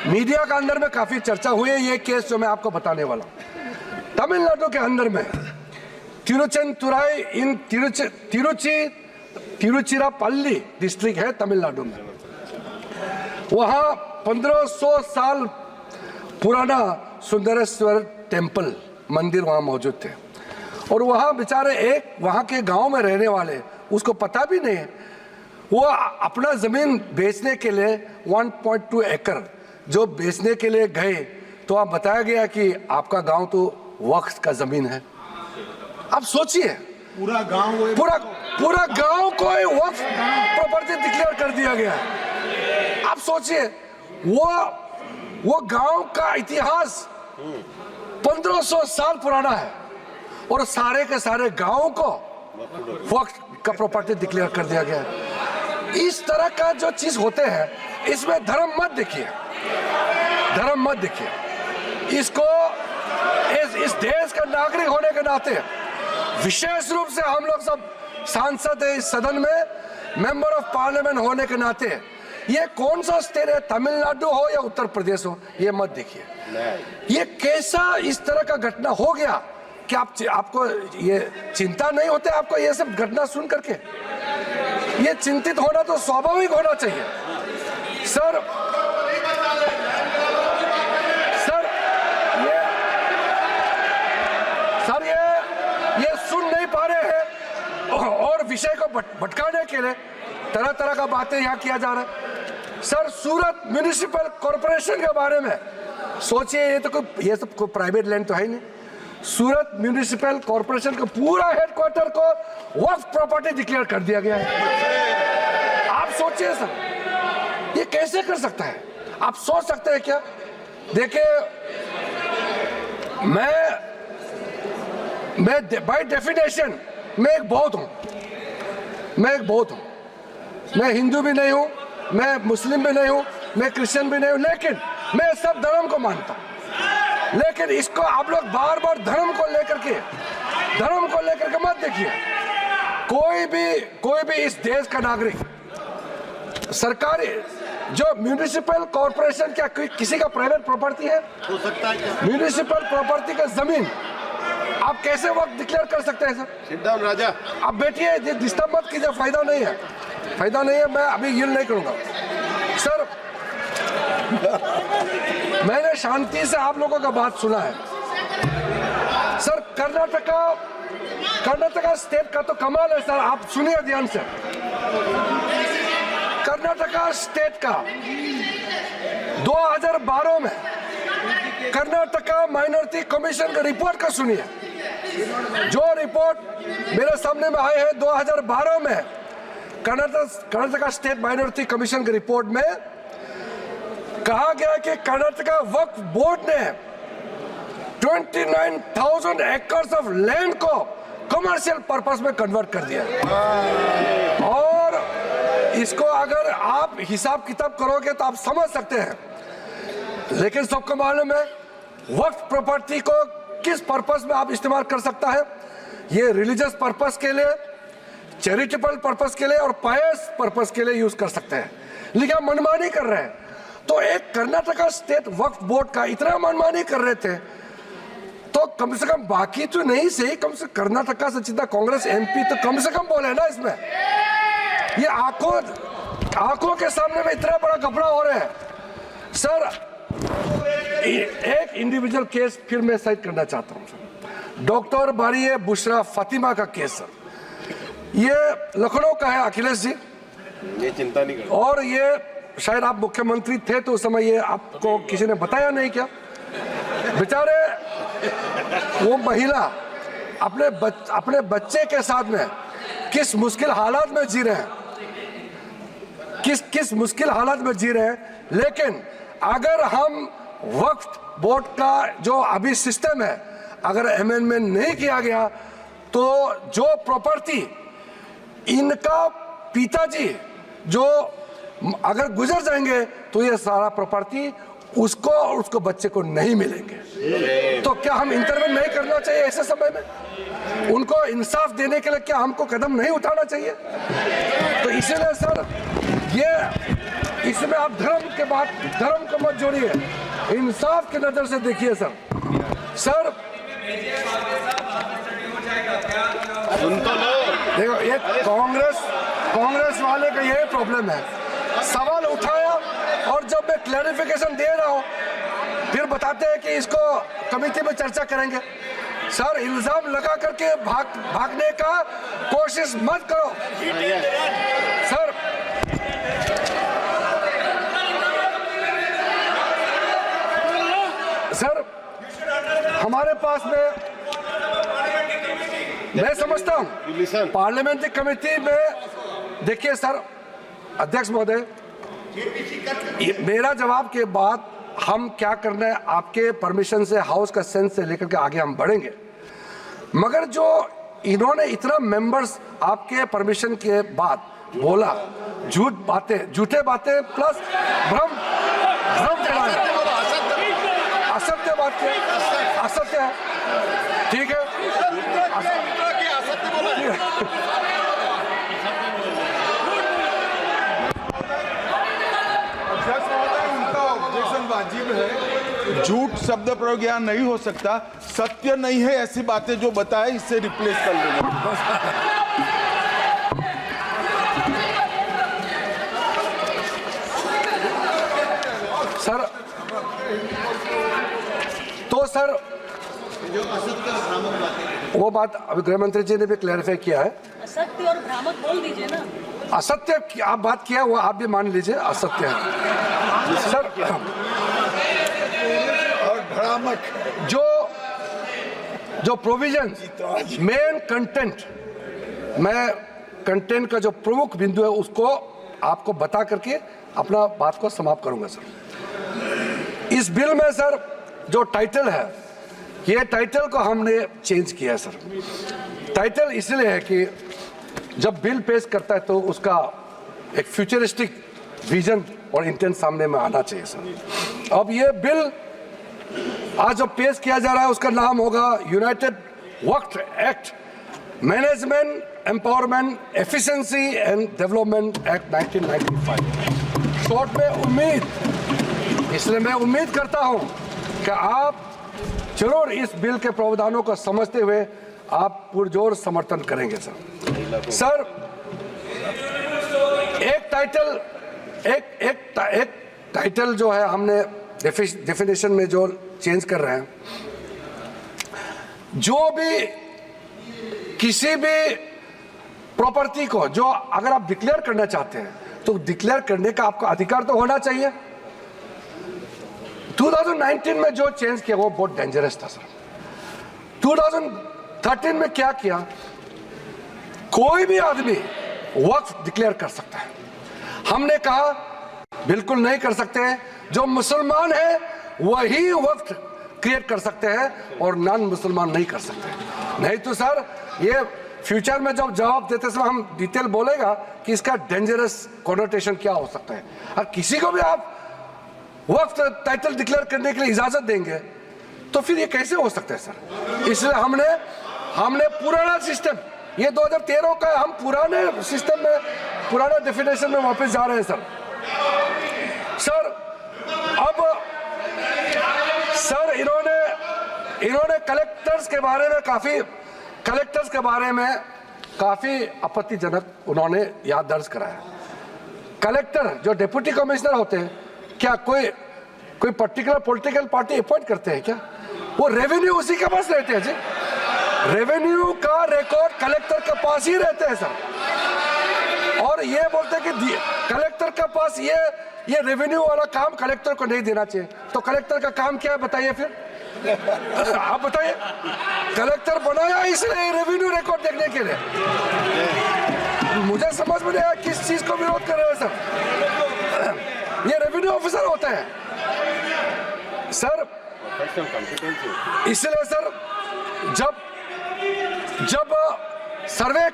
मीडिया के अंदर में काफी चर्चा हुई है ये केस जो मैं आपको बताने वाला हूं। तमिलनाडु के अंदर में तिरुचेंतुराई इन तिरुचिरापल्ली डिस्ट्रिक्ट है तमिलनाडु में। वहां 1500 साल पुराना सुंदरेश्वर टेम्पल मंदिर वहां मौजूद थे और वहां बेचारे एक वहां के गांव में रहने वाले, उसको पता भी नहीं है, वो अपना जमीन बेचने के लिए 1.2 एकड़ जो बेचने के लिए गए तो आप बताया गया कि आपका गांव तो वक्फ का जमीन है। आप सोचिए, पूरा गांव को वक्फ प्रॉपर्टी डिक्लेयर कर दिया गया है। आप सोचिए, वो गांव का इतिहास 1500 साल पुराना है और सारे के सारे गांव को वक्फ का प्रॉपर्टी डिक्लेयर कर दिया गया है। इस तरह का जो चीज होते हैं, इसमें धर्म मत देखिए, इसको इस देश का नागरिक होने के नाते विशेष रूप से हम लोग सब सांसद है इस सदन में, मेंबर ऑफ पार्लियामेंट होने के नाते ये कौन सा स्टेट है, तमिलनाडु हो या उत्तर प्रदेश हो, ये मत देखिए। ये कैसा इस तरह का घटना हो गया कि आपको ये चिंता नहीं होते आपको ये सब घटना सुन करके? ये चिंतित होना तो स्वाभाविक होना चाहिए। सर ये सुन नहीं पा रहे हैं और विषय को भटकाने के लिए तरह तरह का बातें यहाँ किया जा रहा है। सर सूरत म्युनिसिपल कॉर्पोरेशन के बारे में सोचिए, ये सब कोई प्राइवेट लैंड तो है ही नहीं। सूरत म्युनिसिपल कॉर्पोरेशन का पूरा हेडक्वार्टर को वक्फ प्रॉपर्टी डिक्लेयर कर दिया गया है। आप सोचिए सर, ये कैसे कर सकता है? आप सोच सकते हैं क्या? देखिए, मैं बाय डेफिनेशन मैं एक बौद्ध हूं, मैं हिंदू भी नहीं हूं, मैं मुस्लिम भी नहीं हूं, मैं क्रिश्चियन भी नहीं हूं, लेकिन मैं सब धर्म को मानता हूं। लेकिन इसको आप लोग बार बार धर्म को लेकर के मत देखिए। कोई भी इस देश का नागरिक सरकारी जो म्युनिसिपल कॉर्पोरेशन क्या किसी का प्राइवेट प्रॉपर्टी है? हो सकता है क्या? म्युनिसिपल प्रॉपर्टी का जमीन आप कैसे वक्त डिक्लेयर कर सकते हैं सर? सिट डाउन राजा। आप बैठिए, डिस्टर्ब मत कीजिए, फायदा नहीं है। मैं अभी यील्ड नहीं करूंगा सर। मैंने शांति से आप लोगों का बात सुना है सर। कर्नाटका स्टेट का तो कमाल है सर। आप सुनिए ध्यान से। कर्नाटका स्टेट का 2012 में कर्नाटका माइनॉरिटी कमीशन का रिपोर्ट का सुनिए। जो रिपोर्ट मेरे सामने में आए हैं 2012 में कर्नाटका स्टेट माइनॉरिटी कमीशन की रिपोर्ट में कहा गया कि कर्नाटका वक्फ बोर्ड ने 29,000 एकर्स ऑफ लैंड को कमर्शियल पर्पस में कन्वर्ट कर दिया। और इसको अगर आप हिसाब किताब करोगे तो आप समझ सकते हैं। लेकिन सबको मालूम है वक्फ प्रॉपर्टी को किस पर्पस में आप इस्तेमाल कर सकता है। ये रिलीजियस पर्पस के लिए, चैरिटेबल पर्पस के लिए और पायस पर्पस के लिए यूज कर सकते हैं। लेकिन आप मनमानी कर रहे हैं। तो एक कर्नाटका स्टेट वक्फ बोर्ड का इतना मनमानी कर रहे थे तो कम से कम बाकी तो नहीं सही, कम से कर्नाटका से जितना कांग्रेस एमपी तो कम से कम बोले ना इसमें। ये आंखों के सामने में इतना बड़ा घपला हो रहा है सर। एक इंडिविजुअल केस फिर मैं साइड करना चाहता हूं सर। डॉक्टर बारिये बुशरा फातिमा का केस सर। ये लखनऊ का है अखिलेश जी। ये चिंता नहीं करना। और ये शायद आप मुख्यमंत्री थे तो उस समय ये आपको किसी ने बताया नहीं क्या? बेचारे वो महिला अपने बच्चे के साथ में किस मुश्किल हालात में जी रहे हैं, किस मुश्किल हालात में जी रहे हैं। लेकिन अगर हम वक्फ बोर्ड का जो अभी सिस्टम है अगर अमेंडमेंट नहीं किया गया तो जो प्रॉपर्टी इनका पिताजी जो अगर गुजर जाएंगे तो ये सारा प्रॉपर्टी उसको और उसको बच्चे को नहीं मिलेंगे। तो क्या हम इंटरवेन नहीं करना चाहिए ऐसे समय में? उनको इंसाफ देने के लिए क्या हमको कदम नहीं उठाना चाहिए? तो इसीलिए सर ये इसमें आप धर्म को मत जोड़िए, इंसाफ की नजर से देखिए सर। सुन तो लो। देखो ये कांग्रेस वाले का यही प्रॉब्लम है। सवाल उठाया और जब मैं क्लैरिफिकेशन दे रहा हूं फिर बताते हैं कि इसको कमेटी में चर्चा करेंगे। सर इल्जाम लगा करके भागने का कोशिश मत करो सर। हमारे पास में मैं समझता हूं पार्लियामेंट्री कमेटी में देखिए सर, अध्यक्ष महोदय मेरा जवाब के बाद हम क्या करना है आपके परमिशन से, हाउस का सेंस से लेकर के आगे हम बढ़ेंगे। मगर जो इन्होंने इतना मेंबर्स आपके परमिशन के बाद बोला, झूठे बातें प्लस भ्रम फैलाया, असत्य बात के असत्य है, ठीक है। वाजिब है, झूठ शब्द प्रयोग यहाँ नहीं हो सकता, सत्य नहीं है ऐसी बातें जो बताए इससे रिप्लेस कर लेंगे। सर तो सर वो बात अभी गृह मंत्री जी ने भी क्लैरिफाई किया है। असत्य और भ्रामक बोल दीजिए ना। असत्य की आप बात किया वो आप भी मान लीजिए असत्य है सर। और भ्रामक जो प्रोविजन मेन कंटेंट, मैं कंटेंट का जो प्रमुख बिंदु है उसको आपको बता करके अपना बात को समाप्त करूंगा सर। इस बिल में सर जो टाइटल है, ये टाइटल को हमने चेंज किया है सर। टाइटल इसलिए है कि जब बिल पेश करता है तो उसका एक फ्यूचरिस्टिक विजन और इंटेंट सामने में आना चाहिए सर। अब ये बिल आज जो पेश किया जा रहा है उसका नाम होगा United work act management empowerment efficiency and development act 1995, short में उम्मीद। इसलिए मैं उम्मीद करता हूं कि आप जरूर इस बिल के प्रावधानों को समझते हुए आप पुरजोर समर्थन करेंगे सर। सर एक टाइटल जो है हमने डेफिनेशन में जो चेंज कर रहे हैं, जो भी किसी भी प्रॉपर्टी को जो अगर आप डिक्लेयर करना चाहते हैं तो डिक्लेयर करने का आपका अधिकार तो होना चाहिए। 2019 में जो चेंज किया वो बहुत डेंजरस था सर। 2013 में क्या किया, कोई भी आदमी वक्फ डिक्लेयर कर सकता है। हमने कहा बिल्कुल नहीं कर सकते हैं, जो मुसलमान है वही वक्फ क्रिएट कर सकते हैं और नॉन मुसलमान नहीं कर सकते। नहीं तो सर ये फ्यूचर में जब जवाब देते समय हम डिटेल बोलेगा कि इसका डेंजरस कॉनोटेशन क्या हो सकता है। और किसी को भी आप वक्त टाइटल डिक्लेयर करने के लिए इजाजत देंगे तो फिर ये कैसे हो सकता है सर। इसलिए हमने पुराना सिस्टम, ये 2013 का है, हम पुराने सिस्टम में पुराना डेफिनेशन में वापस जा रहे हैं सर। अब सर इन्होंने कलेक्टर्स के बारे में काफी आपत्तिजनक उन्होंने याद दर्ज कराया। कलेक्टर जो डिप्टी कमिश्नर होते हैं, क्या कोई पर्टिकुलर पॉलिटिकल पार्टी अपॉइंट करते हैं क्या? वो रेवेन्यू उसी के पास रहते हैं जी। रेवेन्यू का रिकॉर्ड कलेक्टर के पास ही रहते हैं सर। और ये बोलते हैं कि कलेक्टर के पास ये रेवेन्यू वाला काम कलेक्टर को नहीं देना चाहिए। तो कलेक्टर का काम क्या है बताइए फिर? आप बताइए। कलेक्टर बनाया इसलिए रेवेन्यू रिकॉर्ड देखने के लिए। मुझे समझ में नहीं आया किस चीज को विरोध कर रहे हैं सर। ये रेवेन्यू ऑफिसर होते हैं सर। इसलिए सर जब सर्वे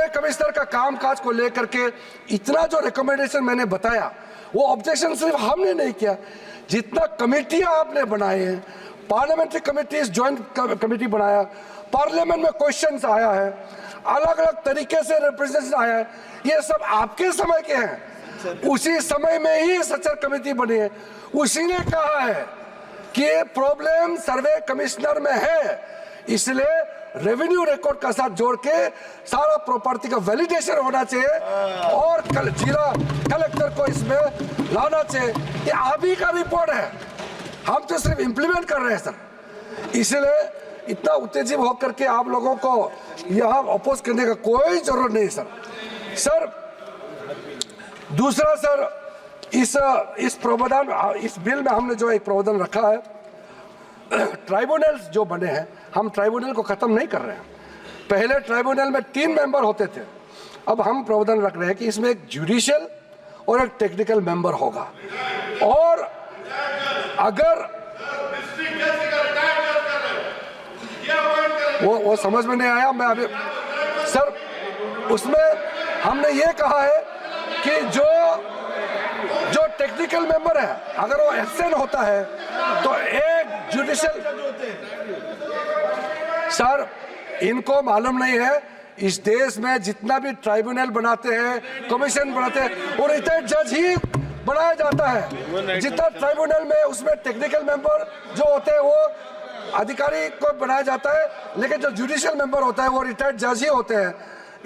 कमिश्नर का कामकाज को लेकर के इतना जो रिकमेंडेशन मैंने बताया, वो ऑब्जेक्शन सिर्फ हमने नहीं किया, जितना कमेटियां आपने बनाए हैं, पार्लियामेंट्री कमेटीज ज्वाइंट कमेटी बनाया, पार्लियामेंट में क्वेश्चंस आया है, अलग अलग तरीके से रिप्रेजेंटेशन आया है, ये सब आपके समय के हैं। उसी समय में ही सचर कमेटी बनी है। उसी ने कहा है कि प्रॉब्लम सर्वे कमिश्नर में है, इसलिए रेवेन्यू रिकॉर्ड का साथ जोड़ के सारा प्रॉपर्टी का वैलिडेशन होना चाहिए और जिला कलेक्टर को इसमें लाना चाहिए। ये आप ही का रिपोर्ट है, हम तो सिर्फ इंप्लीमेंट कर रहे हैं सर। इसलिए इतना उत्तेजित होकर के आप लोगों को यहाँ अपोज करने का कोई जरूरत नहीं सर। दूसरा सर, इस प्रावधान, इस बिल में हमने जो एक प्रावधान रखा है, ट्राइब्यूनल्स जो बने हैं, हम ट्राइब्यूनल को खत्म नहीं कर रहे हैं। पहले ट्राइब्यूनल में 3 मेंबर होते थे, अब हम प्रावधान रख रहे हैं कि इसमें एक जुडिशियल और एक टेक्निकल मेंबर होगा। और अगर वो समझ में नहीं आया, मैं अभी सर उसमें हमने ये कहा है कि जो टेक्निकल मेंबर है अगर वो एब्सेंट होता है तो एक जुडिशियल, सर इनको मालूम नहीं है इस देश में जितना भी ट्राइब्यूनल बनाते हैं, कमीशन बनाते हैं, और इतने जज ही बनाया जाता है। जितना ट्राइब्यूनल में उसमें टेक्निकल मेंबर जो होते हैं वो अधिकारी को बनाया जाता है, लेकिन जो जुडिशियल मेंबर होता है वो रिटायर्ड जज ही होते हैं।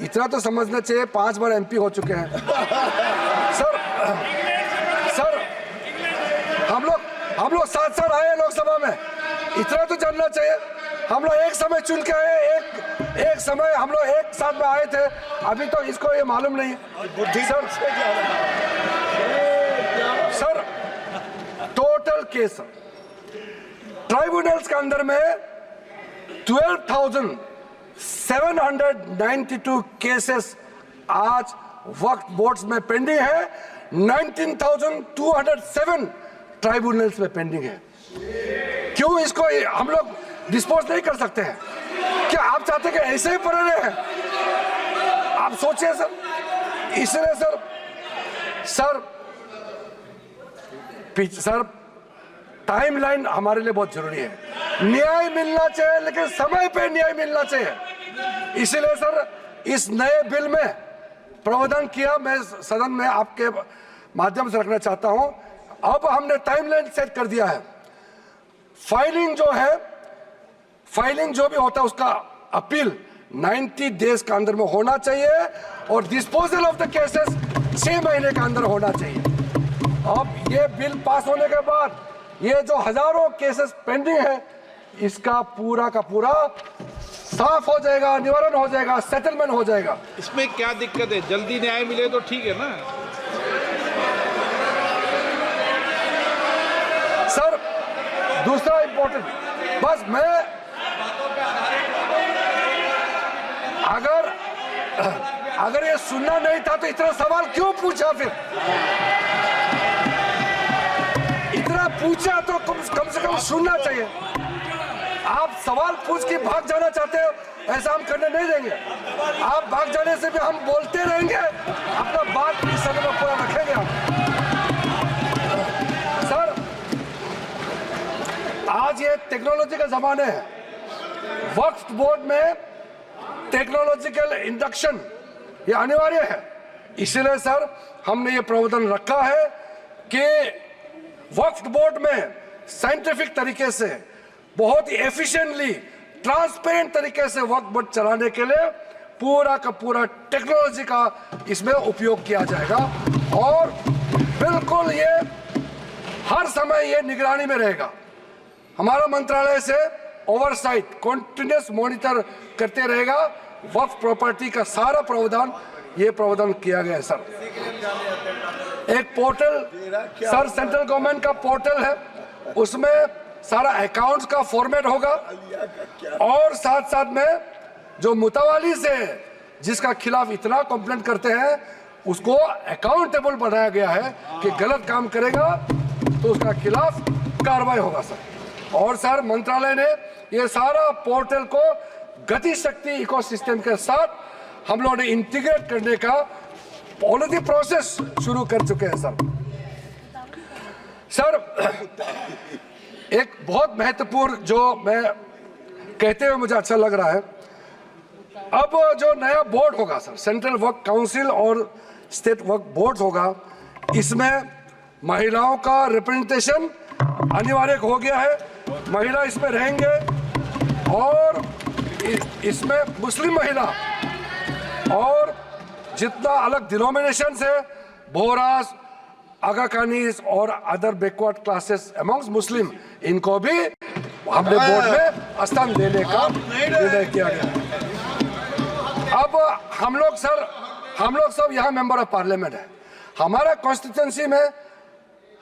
इतना तो समझना चाहिए, 5 बार MP हो चुके हैं। सर हम लोग साथ आए लोकसभा में, इतना तो जानना चाहिए। हम लोग एक समय चुन के आए, एक समय हम लोग एक साथ में आए थे, अभी तो इसको ये मालूम नहीं है। सर टोटल केस ट्राइब्यूनल्स के अंदर में 12,792 केसेस आज वक्फ बोर्ड्स में पेंडिंग है। 19,207 ट्राइब्यूनल्स में पेंडिंग है। क्यों इसको हम लोग डिस्पोज नहीं कर सकते हैं? क्या आप चाहते हैं कि ऐसे ही पड़े रहे हैं? आप सोचिए सर। इसलिए सर टाइमलाइन हमारे लिए बहुत जरूरी है। न्याय मिलना चाहिए, लेकिन समय पे न्याय मिलना चाहिए। इसलिए सर इस नए बिल में प्रावधान किया, मैं सदन में आपके माध्यम से रखना चाहता हूं। अब हमने टाइमलाइन सेट कर दिया है। फाइलिंग जो भी होता है उसका अपील 90 डेज के अंदर में होना चाहिए और डिस्पोजल ऑफ द केसेस 6 महीने के अंदर होना चाहिए। अब ये बिल पास होने के बाद ये जो हजारों केसेस पेंडिंग है, इसका पूरा का पूरा साफ हो जाएगा, निवारण हो जाएगा, सेटलमेंट हो जाएगा। इसमें क्या दिक्कत है? जल्दी न्याय मिले तो ठीक है ना सर। दूसरा इंपॉर्टेंट, बस मैं अगर ये सुनना नहीं था तो इतना सवाल क्यों पूछा? फिर इतना पूछा तो कम से कम सुनना चाहिए। आप सवाल पूछ के भाग जाना चाहते हो, ऐसा हम करने नहीं देंगे। आप भाग जाने से भी हम बोलते रहेंगे, अपना बात इस समय में पूरा रखेंगे हम। सर आज ये टेक्नोलॉजी का जमाना है। वक्फ बोर्ड में टेक्नोलॉजिकल इंडक्शन ये अनिवार्य है। इसलिए सर हमने ये प्रावधान रखा है कि वक्फ बोर्ड में साइंटिफिक तरीके से बहुत ही एफिशिएंटली ट्रांसपेरेंट तरीके से वक्फ बोर्ड चलाने के लिए पूरा का पूरा टेक्नोलॉजी का इसमें उपयोग किया जाएगा और बिल्कुल ये हर समय ये निगरानी में रहेगा। हमारा मंत्रालय से ओवरसाइट कंटिन्यूस मॉनिटर करते रहेगा। वक्फ प्रॉपर्टी का सारा प्रावधान ये प्रावधान किया गया है सर। एक पोर्टल सर सेंट्रल गवर्नमेंट का पोर्टल है, उसमें सारा अकाउंट्स का फॉर्मेट होगा और साथ साथ में जो मुतवाली से जिसका खिलाफ इतना कंप्लेंट करते हैं उसको अकाउंटेबल बनाया गया है कि गलत काम करेगा तो उसका खिलाफ कार्रवाई होगा सर। और सर मंत्रालय ने ये सारा पोर्टल को गति शक्ति इकोसिस्टम के साथ हम लोगों ने इंटीग्रेट करने का पॉलिसी प्रोसेस शुरू कर चुके हैं सर। सर एक बहुत महत्वपूर्ण जो मैं कहते हुए मुझे अच्छा लग रहा है, अब जो नया बोर्ड होगा सर, सेंट्रल वक्फ काउंसिल और स्टेट वक्फ बोर्ड होगा, इसमें महिलाओं का रिप्रेजेंटेशन अनिवार्य हो गया है। महिला इसमें रहेंगे और इसमें मुस्लिम महिला और जितना अलग डिनोमिनेशंस है, बोहरास, आगा खानीस और अदर बैकवर्ड क्लासेस अमंग्स मुस्लिम, इनको भी हमने बोर्ड में स्थान देने का निर्णय किया गया। अब हम लोग सब यहाँ मेंबर ऑफ पार्लियामेंट है। हमारा कॉन्स्टिट्यूंसी में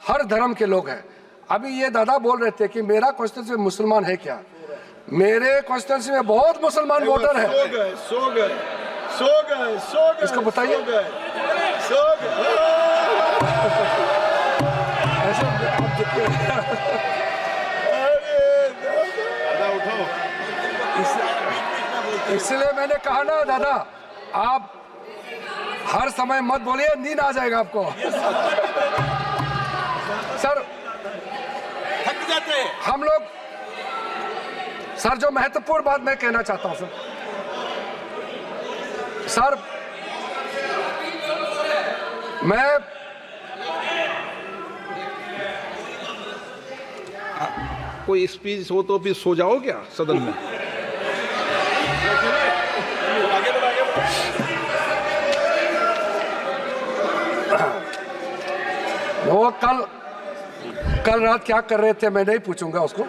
हर धर्म के लोग हैं। अभी ये दादा बोल रहे थे कि मेरा कॉन्स्टिट्यूंसी में मुसलमान है क्या? मेरे कॉन्स्टिट्यूंसी में बहुत मुसलमान वोटर है। सो गए इसको बताइए। ऐसे आप देखते हैं। इसलिए मैंने कहा ना दादा, आप हर समय मत बोलिए, नींद आ जाएगा आपको। सर थक जाते हैं हम लोग। सर जो महत्वपूर्ण बात मैं कहना चाहता हूं सर, मैं कोई स्पीच हो तो फिर सो जाओ क्या सदन में? वो कल रात क्या कर रहे थे मैं नहीं पूछूंगा उसको।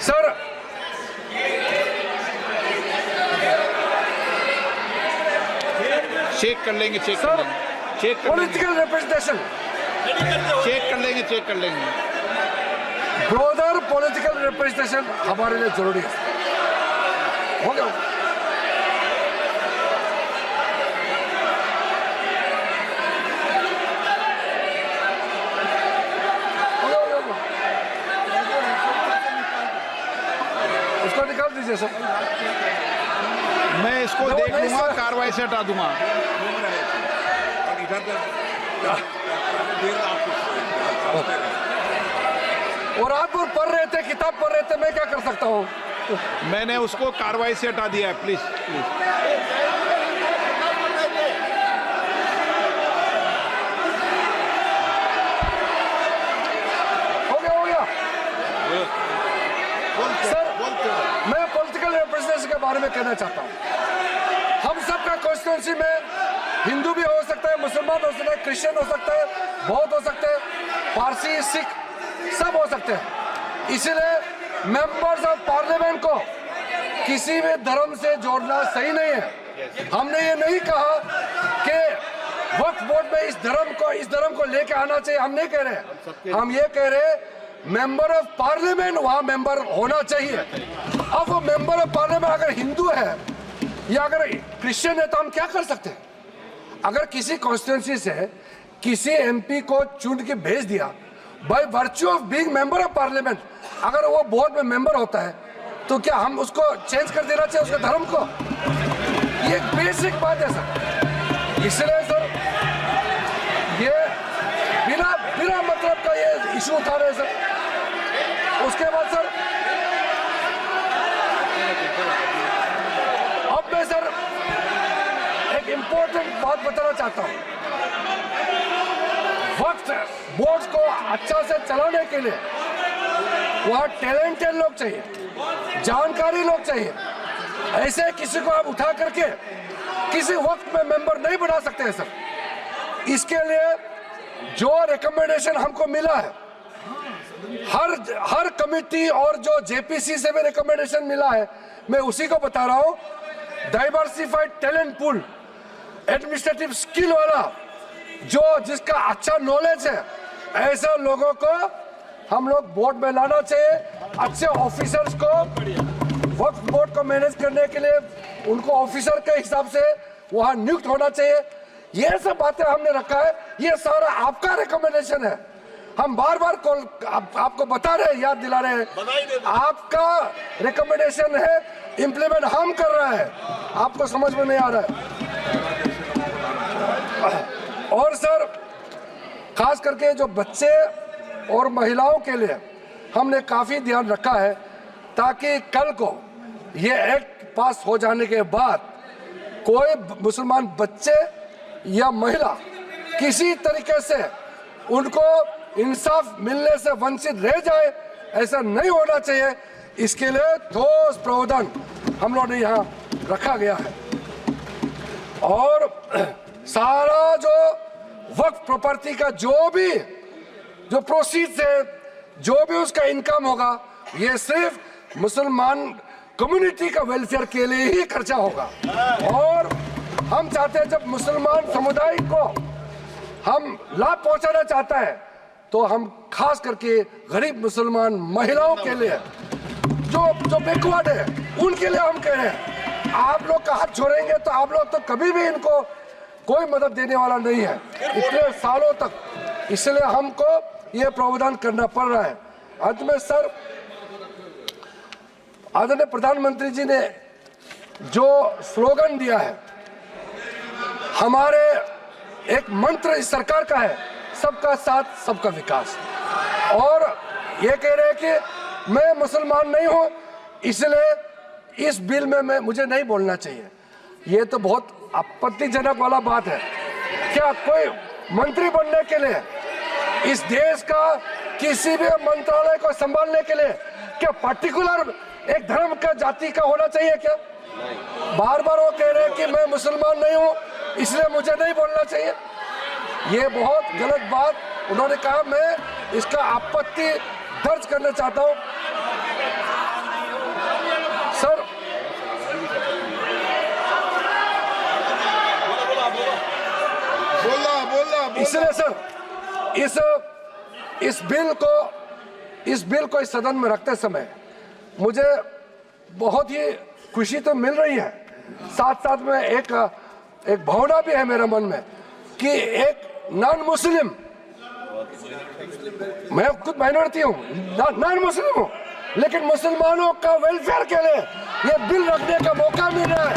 सर चेक कर लेंगे, चेक कर सर लेंगे, चेक कर लेंगे, पॉलिटिकल रिप्रेजेंटेशन चेक कर लेंगे, चेक कर लेंगे। ब्रोदर पॉलिटिकल रिप्रेजेंटेशन हमारे लिए जरूरी है। हो गया उसको निकाल दीजिए सर। मैं इसको नहीं, देख नहीं, लूंगा, सर। कार्रवाई से हटा दूंगा। और रात भर पढ़ रहे थे, किताब पढ़ रहे थे, मैं क्या कर सकता हूँ? मैंने उसको कार्रवाई से हटा दिया है, प्लीज प्लीज। हो गया सर। मैं पॉलिटिकल रिप्रेजेंटेशन के बारे में कहना चाहता हूँ। हम सबका कॉन्स्टिट्यूंसी में हिंदू भी हो सकता है, मुसलमान हो सकता है, क्रिश्चियन हो सकता है, बौद्ध हो सकते हैं, पारसी, सिख सब हो सकते हैं। इसलिए मेंबर्स ऑफ पार्लियामेंट को किसी भी धर्म से जोड़ना सही नहीं है। हमने ये नहीं कहा कि वक्फ बोर्ड में इस धर्म को लेके आना चाहिए, हम नहीं कह रहे। हम ये कह रहे मेंबर ऑफ पार्लियामेंट वहां मेंबर होना चाहिए। अब वो मेंबर ऑफ पार्लियामेंट अगर हिंदू है या अगर क्रिश्चियन है तो हम क्या कर सकते हैं? अगर किसी कॉन्स्टिट्यूंसी से किसी एमपी को चुन के भेज दिया by virtue of being member of parliament, अगर वो बोर्ड में मेंबर होता है तो क्या हम उसको चेंज कर देना चाहिए उसके धर्म को? ये एक बेसिक बात है सर। इसलिए सर ये बिना मतलब का ये इशू उठा रहे हैं सर। उसके बाद सर अब मैं सर एक इंपॉर्टेंट बात बताना चाहता हूं। वक्त बोर्ड को अच्छा से चलाने के लिए वहां टैलेंटेड लोग चाहिए, जानकारी लोग चाहिए। ऐसे किसी को आप उठा करके किसी वक्त में मेंबर नहीं बना सकते हैं सर। इसके लिए जो रिकमेंडेशन हमको मिला है, हर कमिटी और जो जेपीसी से भी रिकमेंडेशन मिला है, मैं उसी को बता रहा हूं। Diversified talent pool, administrative skill वाला जिसका अच्छा नॉलेज है, ऐसे लोगों को हम लोग बोर्ड में लाना चाहिए। अच्छे ऑफिसर्स को वक्फ बोर्ड को मैनेज करने के लिए उनको ऑफिसर के हिसाब से वहां नियुक्त होना चाहिए। ये सब बातें हमने रखा है, ये सारा आपका रिकमेंडेशन है। हम बार बार आपको बता रहे हैं, याद दिला रहे हैं, आपका रिकमेंडेशन है, इंप्लीमेंट हम कर रहे हैं, आपको समझ में नहीं आ रहा है। और सर खास करके जो बच्चे और महिलाओं के लिए हमने काफी ध्यान रखा है, ताकि कल को ये एक्ट पास हो जाने के बाद कोई मुसलमान बच्चे या महिला किसी तरीके से उनको इंसाफ मिलने से वंचित रह जाए, ऐसा नहीं होना चाहिए। इसके लिए ठोस प्रावधान हम लोगों ने यहाँ रखा गया है। और सारा जो वक्फ प्रॉपर्टी का जो प्रोसीड्स है, जो भी उसका इनकम होगा, ये सिर्फ मुसलमान कम्युनिटी का वेलफेयर के लिए ही खर्चा होगा। और हम चाहते हैं जब मुसलमान समुदाय को हम लाभ पहुंचाना चाहता है तो हम खास करके गरीब मुसलमान महिलाओं के लिए जो बैकवर्ड है उनके लिए हम कह रहे हैं, आप लोग का हाथ छोड़ेंगे तो आप लोग तो कभी भी इनको कोई मदद देने वाला नहीं है इतने सालों तक। इसलिए हमको ये प्रावधान करना पड़ रहा है। अंत में सर, आदरणीय प्रधानमंत्री जी ने जो स्लोगन दिया है, हमारे एक मंत्र इस सरकार का है, सबका साथ सबका विकास। और ये कह रहे हैं कि मैं मुसलमान नहीं हूं, इसलिए इस बिल में मुझे नहीं बोलना चाहिए। ये तो बहुत आपत्तिजनक वाला बात है। क्या कोई मंत्री बनने के लिए, इस देश का किसी भी मंत्रालय को संभालने के लिए क्या पर्टिकुलर एक धर्म का जाति का होना चाहिए क्या? बार बार वो कह रहे हैं कि मैं मुसलमान नहीं हूं इसलिए मुझे नहीं बोलना चाहिए। ये बहुत गलत बात उन्होंने कहा। मैं इसका आपत्ति दर्ज करना चाहता हूं। सर बोला इसलिए सर इस बिल को इस सदन में रखते समय मुझे बहुत ही खुशी तो मिल रही है, साथ साथ में एक भावना भी है मेरे मन में कि एक नॉन मुस्लिम, मैं खुद माइनॉरिटी हूँ, नॉन मुस्लिम हूँ, लेकिन मुसलमानों का वेलफेयर के लिए ये बिल रखने का मौका मिल रहा है।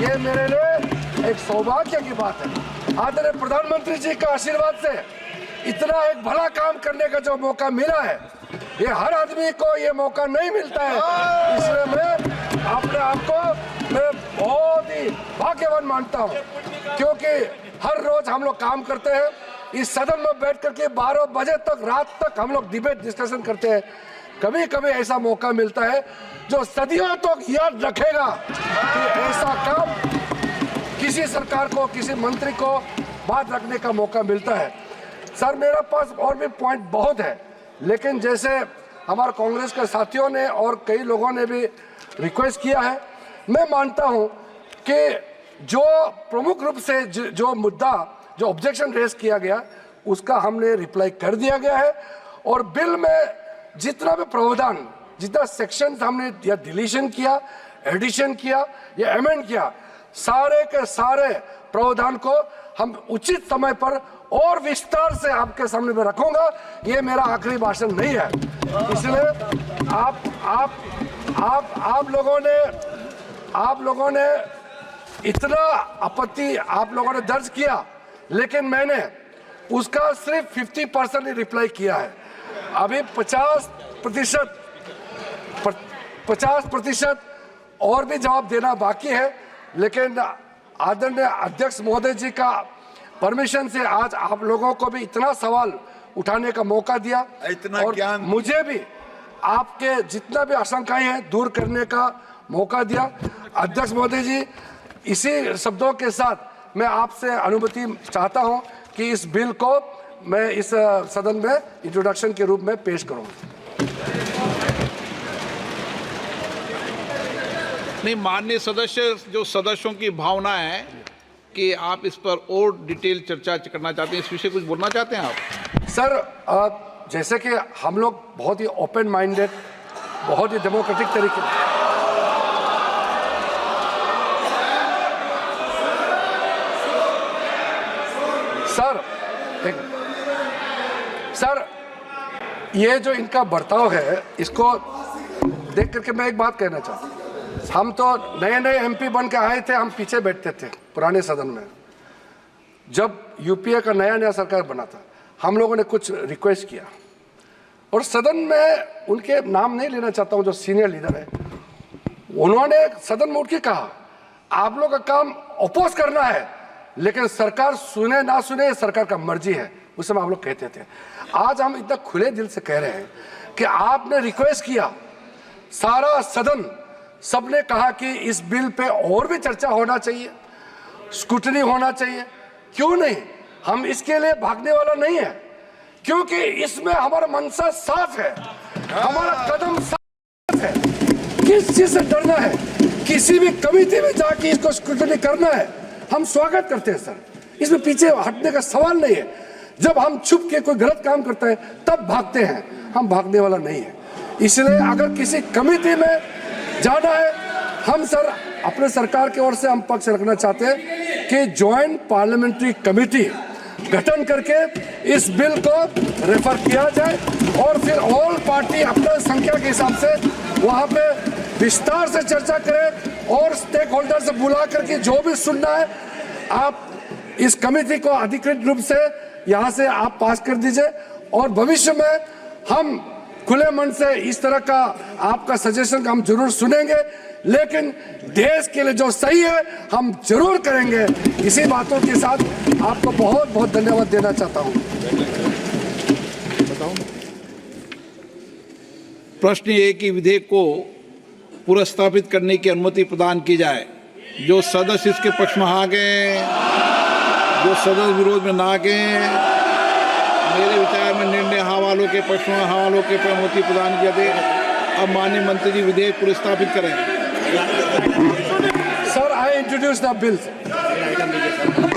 ये मेरे लिए एक सौभाग्य की बात है। आदरणीय प्रधानमंत्री जी का आशीर्वाद से इतना एक भला काम करने का जो मौका मिला है, ये हर आदमी को ये मौका नहीं मिलता है। इसलिए मैं अपने आप को मैं बहुत ही भाग्यवान मानता हूँ, क्योंकि हर रोज हम लोग काम करते हैं इस सदन में बैठ करके 12 बजे तक, रात तक हम लोग डिबेट डिस्कशन करते हैं। कभी कभी ऐसा मौका मिलता है जो सदियों तक याद रखेगा कि ऐसा काम किसी सरकार को, किसी मंत्री को बात रखने का मौका मिलता है। सर मेरे पास और भी पॉइंट बहुत है, लेकिन जैसे हमारे कांग्रेस के साथियों ने और कई लोगों ने भी रिक्वेस्ट किया है, मैं मानता हूं कि जो प्रमुख रूप से जो मुद्दा, जो ऑब्जेक्शन रेज किया गया, उसका हमने रिप्लाई कर दिया गया है। और बिल में जितना भी प्रावधान, जितना सेक्शन हमने या डिलीशन किया, एडिशन किया या अमेंड किया, सारे के सारे प्रावधान को हम उचित समय पर और विस्तार से आपके सामने में रखूंगा। ये मेरा आखिरी भाषण नहीं है। इसलिए आप लोगों ने इतना आपत्ति आप लोगों ने दर्ज किया, लेकिन मैंने उसका सिर्फ 50% ही रिप्लाई किया है। अभी 50% और भी जवाब देना बाकी है, लेकिन आदरणीय अध्यक्ष महोदय जी का परमिशन से आज आप लोगों को भी इतना सवाल उठाने का मौका दिया, इतना और ज्ञान मुझे भी आपके जितना भी आशंकाएं हैं दूर करने का मौका दिया। अध्यक्ष महोदय जी, इसी शब्दों के साथ मैं आपसे अनुमति चाहता हूं कि इस बिल को मैं इस सदन में इंट्रोडक्शन के रूप में पेश करूंगा। नहीं, माननीय सदस्य, जो सदस्यों की भावना है कि आप इस पर और डिटेल चर्चा करना चाहते हैं, इस विषय कुछ बोलना चाहते हैं आप? सर जैसे कि हम लोग बहुत ही ओपन माइंडेड, बहुत ही डेमोक्रेटिक तरीके सर ये जो इनका बर्ताव है, इसको देख करके मैं एक बात कहना चाहता हूँ। हम तो नए एमपी बन के आए थे, हम पीछे बैठते थे पुराने सदन में। जब यूपीए का नया सरकार बना था, हम लोगों ने कुछ रिक्वेस्ट किया और सदन में उनके नाम नहीं लेना चाहता हूं, जो सीनियर लीडर है, उन्होंने सदन में उठ के कहा आप लोग का काम अपोज करना है, लेकिन सरकार सुने ना सुने सरकार का मर्जी है। उस समय आप लोग कहते थे। आज हम इतना खुले दिल से कह रहे हैं कि आपने रिक्वेस्ट किया, सारा सदन सबने कहा कि इस बिल पे और भी चर्चा होना चाहिए, स्क्रूटनी होना चाहिए। क्यों नहीं? हम इसके लिए भागने वाला नहीं है, क्योंकि इसमें हमारा मनसा साफ है, हमारा कदम साफ है। किस चीज से डरना है? किसी भी कमेटी में जाके इसको स्क्रूटनी करना है, हम स्वागत करते हैं सर, इसमें पीछे हटने का सवाल नहीं है। जब हम छुप के कोई गलत काम करता है तब भागते हैं, हम भागने वाला नहीं है। इसलिए अगर किसी कमेटी में जाना है, हम सर अपने सरकार की ओर से हम पक्ष रखना चाहते हैं कि ज्वाइंट पार्लियामेंट्री कमेटी गठन करके इस बिल को रेफर किया जाए और फिर ऑल पार्टी अपना संख्या के हिसाब से वहां पे विस्तार से चर्चा करें और स्टेक होल्डर से बुला करके जो भी सुनना है आप इस कमेटी को अधिकृत रूप से यहाँ से आप पास कर दीजिए। और भविष्य में हम खुले मन से इस तरह का आपका सजेशन हम जरूर सुनेंगे, लेकिन देश के लिए जो सही है हम जरूर करेंगे। इसी बातों के साथ आपको बहुत बहुत धन्यवाद देना चाहता हूँ। प्रश्न ये है कि विधेयक को पुनर्स्थापित करने की अनुमति प्रदान की जाए। जो सदस्य इसके पक्ष में आ गए, जो सदस्य विरोध में ना गए, मेरे विचार में निर्णय हाँ वालों के पक्ष में, हाँ वालों के पर अनुमति प्रदान किया दे। अब माननीय मंत्री जी विधेयक पुनर्स्थापित करें। Sir, I introduce the bill.